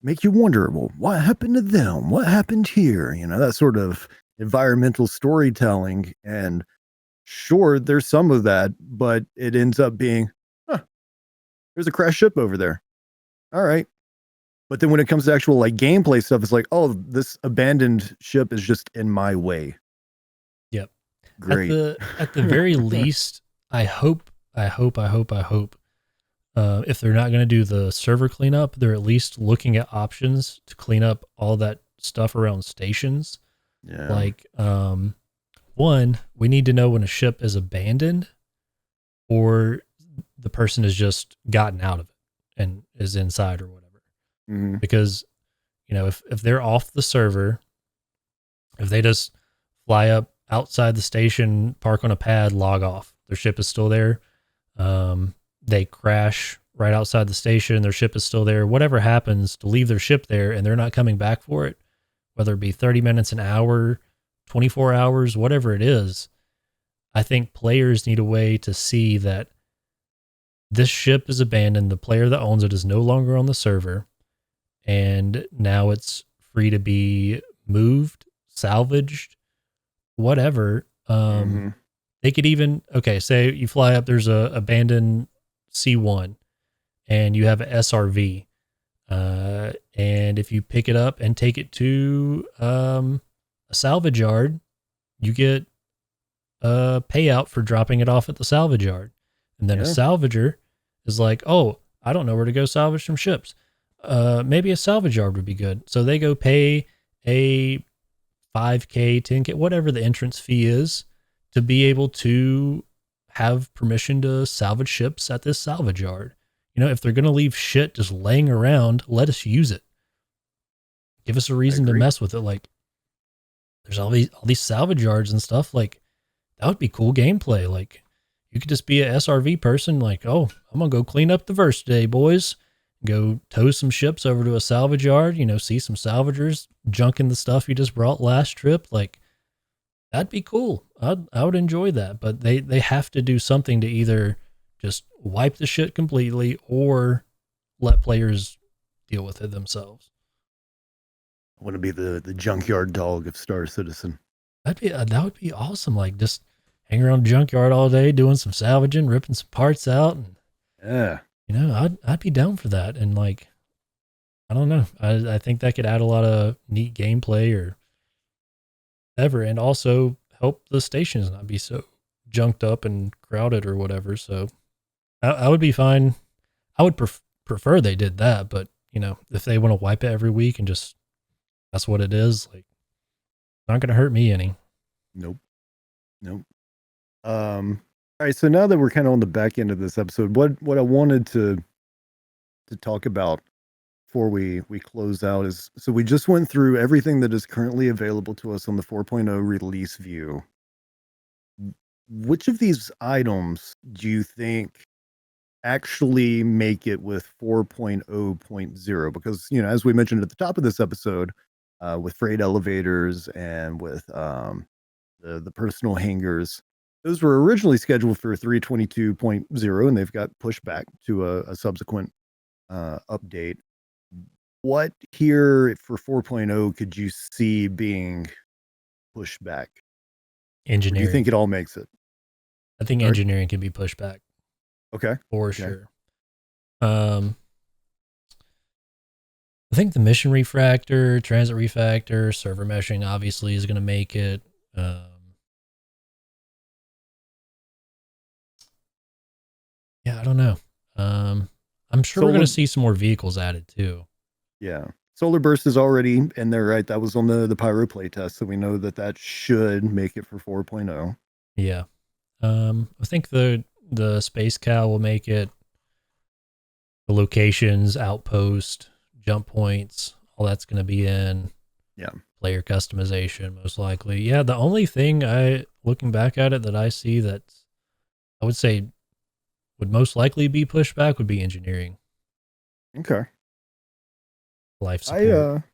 make you wonder, well, what happened to them? What happened here? That sort of environmental storytelling. And sure, there's some of that, but it ends up being, there's a crashed ship over there. All right. But then when it comes to actual like gameplay stuff, it's like, oh, this abandoned ship is just in my way. Yep. Great. At the very least, I hope, if they're not going to do the server cleanup, they're at least looking at options to clean up all that stuff around stations. Yeah. Like, one, we need to know when a ship is abandoned or the person has just gotten out of it and is inside or whatever. Mm-hmm. Because, if they're off the server, if they just fly up outside the station, park on a pad, log off, their ship is still there. They crash right outside the station, their ship is still there. Whatever happens to leave their ship there and they're not coming back for it, whether it be 30 minutes, an hour, 24 hours, whatever it is, I think players need a way to see that this ship is abandoned. The player that owns it is no longer on the server. And now it's free to be moved, salvaged, whatever. They could even, say you fly up, there's a abandoned C1 and you have an SRV. And if you pick it up and take it to a salvage yard, you get a payout for dropping it off at the salvage yard. And then a salvager is like, oh, I don't know where to go salvage some ships. Maybe a salvage yard would be good. So they go pay a 5K, 10K, whatever the entrance fee is to be able to have permission to salvage ships at this salvage yard. If they're going to leave shit just laying around, let us use it. Give us a reason to mess with it. Like there's all these salvage yards and stuff. Like that would be cool gameplay. Like you could just be a SRV person. Like, oh, I'm going to go clean up the verse today, boys. Go tow some ships over to a salvage yard, see some salvagers junking the stuff you just brought last trip. Like that'd be cool. I would enjoy that, but they have to do something to either just wipe the shit completely or let players deal with it themselves. I want to be the junkyard dog of Star Citizen. That would be awesome. Like just hang around the junkyard all day, doing some salvaging, ripping some parts out. And yeah. I'd be down for that. And like, I don't know. I think that could add a lot of neat gameplay or whatever, and also help the stations not be so junked up and crowded or whatever. So I would be fine. I would prefer they did that, but if they want to wipe it every week and just, that's what it is, like, not going to hurt me any. Nope. All right, so now that we're kind of on the back end of this episode, what I wanted to talk about before we close out is, so we just went through everything that is currently available to us on the 4.0 release view. Which of these items do you think actually make it with 4.0.0? Because, as we mentioned at the top of this episode, with freight elevators and with the personal hangars, those were originally scheduled for 3.22.0, and they've got pushed back to a subsequent update. What here for 4.0 could you see being pushed back? Engineering. Do you think it all makes it? I think engineering can be pushed back. Okay. For sure. I think the mission refractor, transit refactor, server meshing obviously is going to make it. Yeah, I don't know. I'm sure we're going to see some more vehicles added too. Yeah. Solar Burst is already in there, right? That was on the Pyro playtest, so we know that should make it for 4.0. Yeah. I think the Space Cow will make it. The locations, outpost, jump points, all that's going to be in. Yeah. Player customization, most likely. Yeah, the only thing looking back at it that I see that I would say would most likely be pushed back would be engineering. Okay. Life support.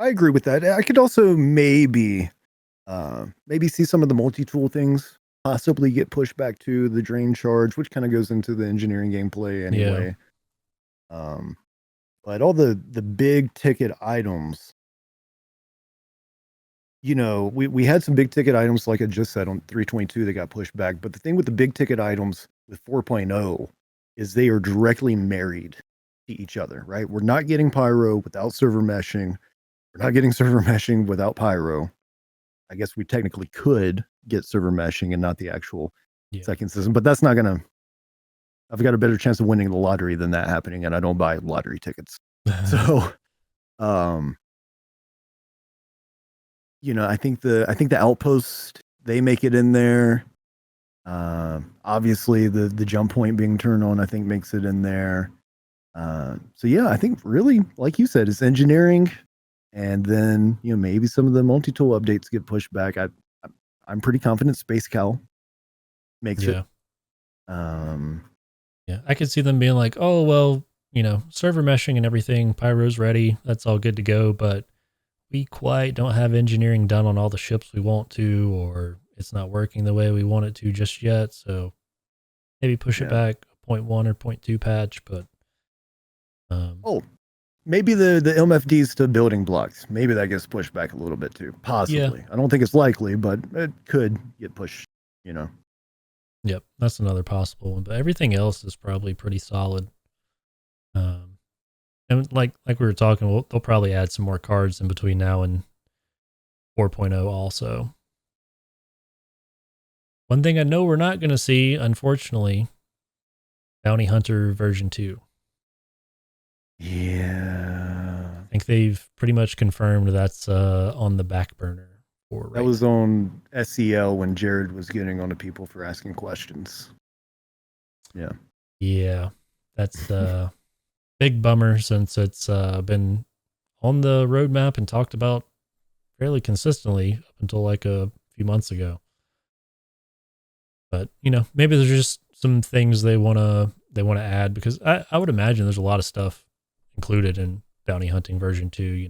I agree with that. I could also maybe see some of the multi-tool things possibly get pushed back to the drain charge, which kind of goes into the engineering gameplay anyway. But all the big ticket items, we had some big ticket items, like I just said, on 322 that got pushed back. But the thing with the big ticket items with 4.0 is they are directly married to each other, right? We're not getting Pyro without server meshing. We're not getting server meshing without Pyro. I guess we technically could get server meshing and not the actual second system, but that's not going to, I've got a better chance of winning the lottery than that happening, and I don't buy lottery tickets. So, I think the outpost, they make it in there. Obviously the jump point being turned on, I think makes it in there. So yeah, I think really, like you said, it's engineering, and then maybe some of the multi-tool updates get pushed back. I'm pretty confident Space Cow makes it. Yeah, I could see them being like, oh well, server meshing and everything, Pyro's ready, that's all good to go, but we quite don't have engineering done on all the ships we want to, or it's not working the way we want it to just yet. So maybe push it back a 0.1 or 0.2 patch, but maybe the MFDs to building blocks, maybe that gets pushed back a little bit too. Possibly. I don't think it's likely, but it could get pushed, Yep, that's another possible one. But everything else is probably pretty solid. And like we were talking, they'll probably add some more cards in between now and 4.0 also. One thing I know we're not going to see, unfortunately, Bounty Hunter version 2. Yeah. I think they've pretty much confirmed that's on the back burner. That was on SEL when Jared was getting on to people for asking questions. Yeah. Yeah. That's a big bummer, since it's been on the roadmap and talked about fairly consistently up until like a few months ago. But, maybe there's just some things they want to add, because I would imagine there's a lot of stuff included in Bounty Hunting version 2,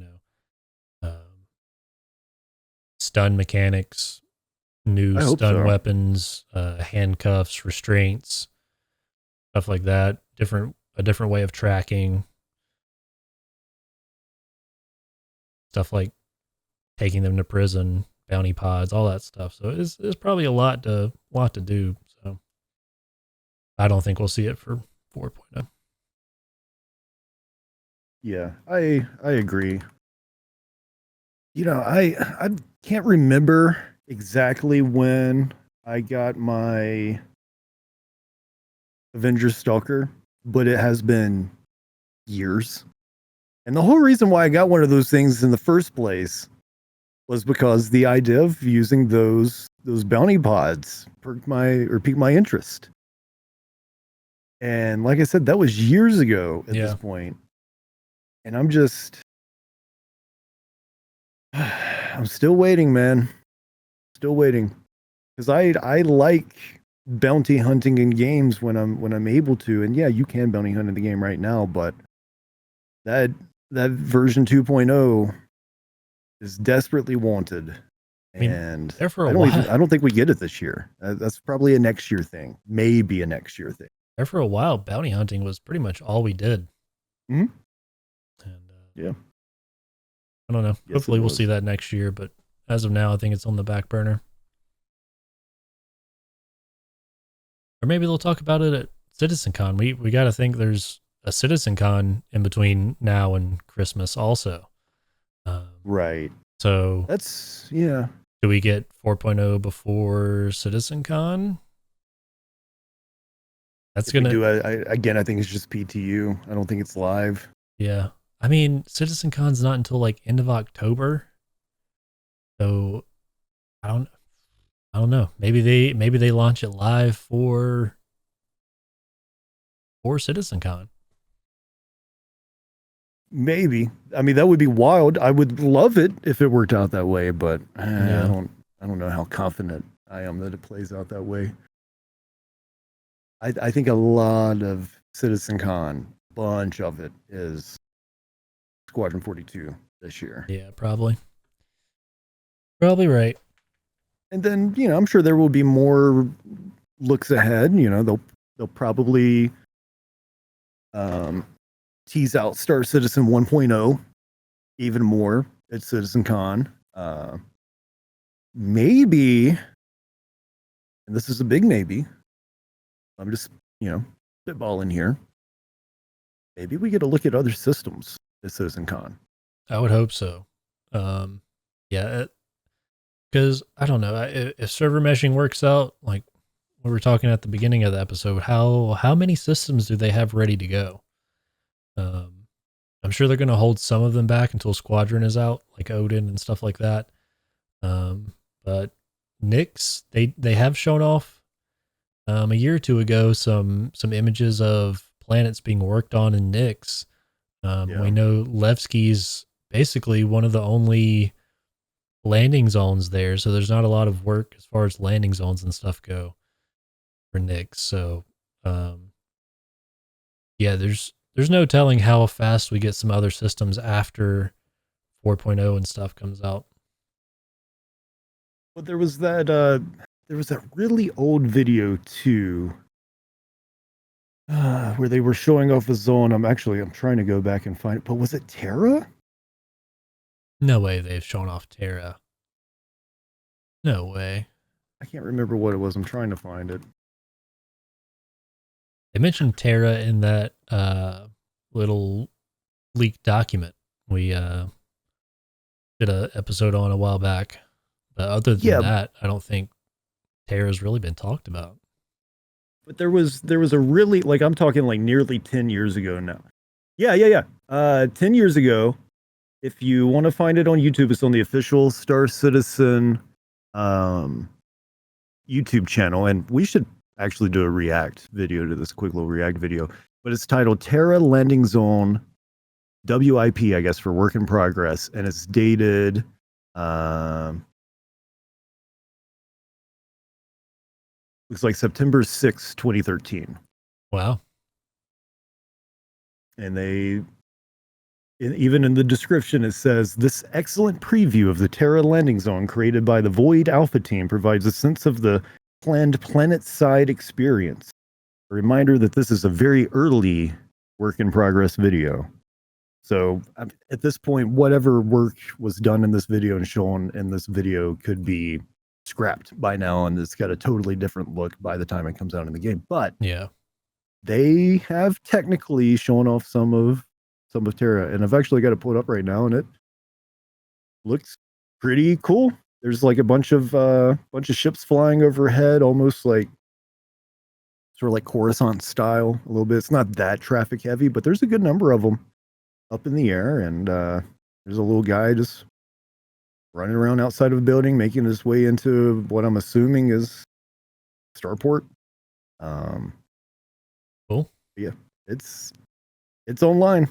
stun mechanics, new stun weapons, handcuffs, restraints, stuff like that. A different way of tracking. Stuff like taking them to prison, bounty pods, all that stuff. So it's probably a lot to do. So I don't think we'll see it for 4.0. Yeah, I agree. I can't remember exactly when I got my Avengers Stalker, but it has been years. And the whole reason why I got one of those things in the first place was because the idea of using those bounty pods piqued my interest. And like I said, that was years ago at this point. And I'm still waiting, man. Still waiting. Because I like bounty hunting in games when I'm able to. And yeah, you can bounty hunt in the game right now, but that version 2.0 is desperately wanted. And there for a while, I don't think we get it this year. That's probably a next year thing. Maybe a next year thing. There for a while, bounty hunting was pretty much all we did. Mm-hmm. And yeah. I don't know. Yes, hopefully we'll see that next year, but as of now, I think it's on the back burner. Or maybe they'll talk about it at CitizenCon. We got to think there's a CitizenCon in between now and Christmas also. Right. So that's, yeah. Do we get 4.0 before CitizenCon? That's going to... Again, I think it's just PTU. I don't think it's live. Yeah. I mean, CitizenCon's not until like end of October. So I don't know. Maybe they launch it live for CitizenCon. Maybe. I mean, that would be wild. I would love it if it worked out that way, but I don't know how confident I am that it plays out that way. I think a lot of CitizenCon, bunch of it is Squadron 42. this year. Yeah, probably right. And then, I'm sure there will be more looks ahead. They'll probably tease out Star Citizen 1.0 even more at CitizenCon. Maybe, and this is a big maybe, I'm just, spitballing here. Maybe we get a look at other systems at CitizenCon. I would hope so. Yeah, because I don't know if server meshing works out, like we were talking at the beginning of the episode. How many systems do they have ready to go? I'm sure they're going to hold some of them back until Squadron is out, like Odin and stuff like that. But Nyx, they have shown off a year or two ago some images of planets being worked on in Nyx. We know Levski's basically one of the only landing zones there, so there's not a lot of work as far as landing zones and stuff go for Nyx. So yeah, there's no telling how fast we get some other systems after 4.0 and stuff comes out. But there was that really old video too, where they were showing off a zone. I'm trying to go back and find it, but was it Terra? No way they've shown off Terra. No way. I can't remember what it was. I'm trying to find it. They mentioned Terra in that little leaked document we did an episode on a while back. But other than that, I don't think Terra's really been talked about. But there was a really, like, I'm talking like nearly 10 years ago now. Yeah. 10 years ago. If you want to find it on YouTube, it's on the official Star Citizen YouTube channel. And we should actually do a react video to this, quick little react video. But it's titled Terra Landing Zone WIP, I guess, for work in progress. And it's dated looks like September 6th, 2013. Wow. And even in the description, it says, this excellent preview of the Terra landing zone created by the Void Alpha team provides a sense of the planned planet-side experience. A reminder that this is a very early work-in-progress video. So at this point, whatever work was done in this video and shown in this video could be scrapped by now, and it's got a totally different look by the time it comes out in the game. But yeah, they have technically shown off some of Terra, and I've actually got it pulled up right now, and it looks pretty cool. There's like a bunch of ships flying overhead, almost like sort of like Coruscant style a little bit. It's not that traffic heavy, but there's a good number of them up in the air, and there's a little guy just running around outside of a building, making his way into what I'm assuming is Starport. Cool. Yeah, it's online.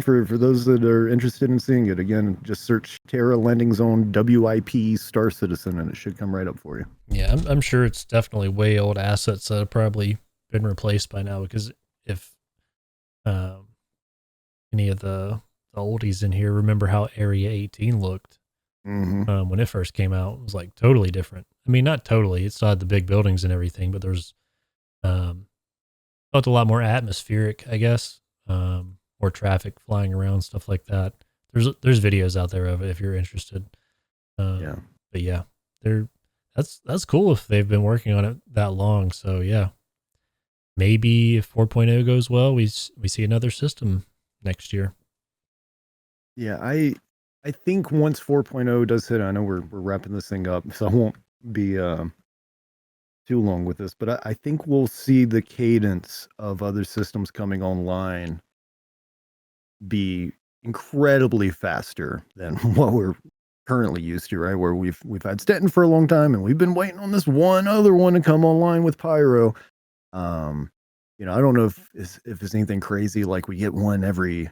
For those that are interested in seeing it. Again, just search Terra Landing Zone WIP Star Citizen, and it should come right up for you. Yeah, I'm sure it's definitely way old assets that have probably been replaced by now, because if any of the oldies in here remember how Area 18 looked when it first came out, it was like totally different. I mean, not totally. It still had the big buildings and everything, but there's felt a lot more atmospheric, I guess. More traffic flying around, stuff like that. There's videos out there of it if you're interested. Yeah. But yeah, that's cool if they've been working on it that long. So yeah, maybe if 4.0 goes well, we see another system next year. Yeah, I think once 4.0 does hit, I know we're wrapping this thing up, so I won't be too long with this, but I think we'll see the cadence of other systems coming online be incredibly faster than what we're currently used to, right? Where we've had Stanton for a long time, and we've been waiting on this one other one to come online with Pyro. I don't know if it's anything crazy like we get one every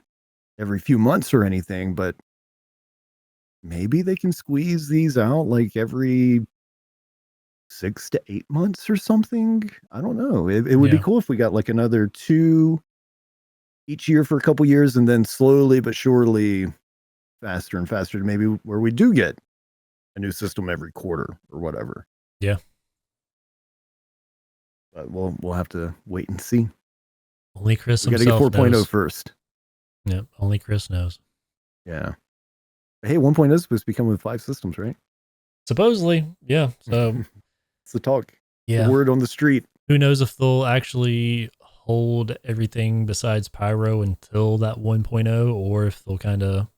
few months or anything, but maybe they can squeeze these out like every 6 to 8 months or something. I don't know. It would be cool if we got like another 2 each year for a couple years, and then slowly but surely faster and faster to maybe where we do get a new system every quarter or whatever. Yeah. But we'll have to wait and see. Only Chris We got to get himself 4.0 knows. first. Yep. Only Chris knows. Yeah. Hey, 1.0 is supposed to be coming with 5 systems, right? Supposedly, yeah. So It's the talk. yeah. The word on the street. Who knows if they'll actually hold everything besides Pyro until that 1.0, or if they'll kind of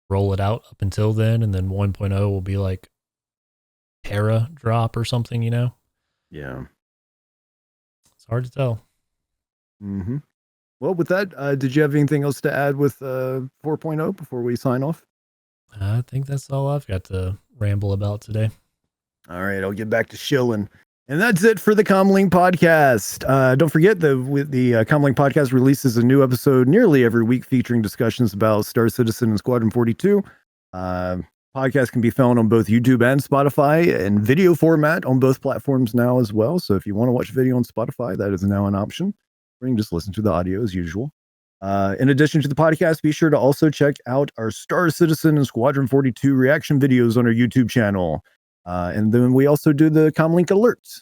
roll it out up until then, and then 1.0 will be like Terra drop or something, you know? Yeah. It's hard to tell. Mm-hmm. Well, with that, did you have anything else to add with 4.0 before we sign off? I think that's all I've got to ramble about today. All right, I'll get back to shilling. And that's it for the CommLink Podcast. Don't forget the CommLink Podcast releases a new episode nearly every week featuring discussions about Star Citizen and Squadron 42. Podcast can be found on both YouTube and Spotify and video format on both platforms now as well. So if you want to watch video on Spotify, that is now an option. Or you can just listen to the audio as usual. In addition to the podcast, be sure to also check out our Star Citizen and Squadron 42 reaction videos on our YouTube channel. And then we also do the CommLink Alerts,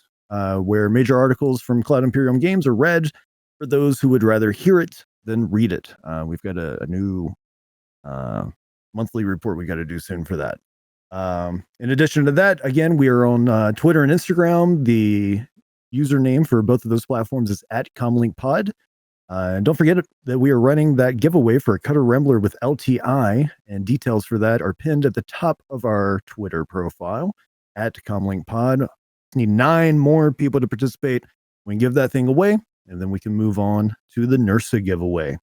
where major articles from Cloud Imperium Games are read for those who would rather hear it than read it. We've got a new monthly report we got to do soon for that. In addition to that, again, we are on Twitter and Instagram. The username for both of those platforms is @CommLinkPod. And don't forget that we are running that giveaway for a Cutter Rambler with LTI, and details for that are pinned at the top of our Twitter profile @CommLinkPod. Need 9 more people to participate. We can give that thing away, and then we can move on to the NERSA giveaway.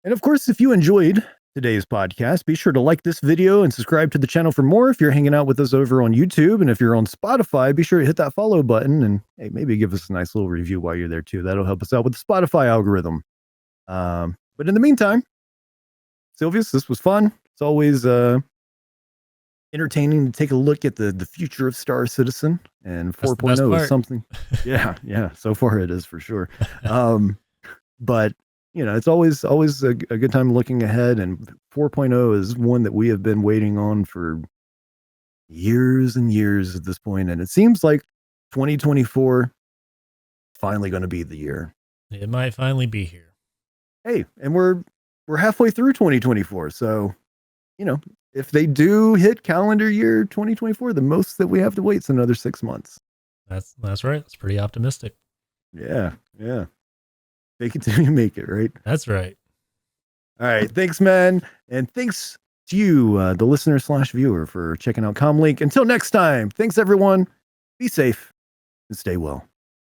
And of course, if you enjoyed today's podcast, be sure to like this video and subscribe to the channel for more if you're hanging out with us over on YouTube. And if you're on Spotify, be sure to hit that follow button and hey, maybe give us a nice little review while you're there too. That'll help us out with the Spotify algorithm. But in the meantime, Silvius, this was fun. It's always entertaining to take a look at the future of Star Citizen, and 4.0 is something. Yeah. So far it is for sure. But it's always a good time looking ahead, and 4.0 is one that we have been waiting on for years and years at this point, and it seems like 2024 finally going to be the year. It might finally be here. Hey, and we're halfway through 2024, so if they do hit calendar year 2024, the most that we have to wait is another 6 months. That's right. That's pretty optimistic. Yeah. Make it till you make it, right? That's right. All right. Thanks, man. And thanks to you, the listener/viewer, for checking out CommLink. Until next time, thanks, everyone. Be safe and stay well.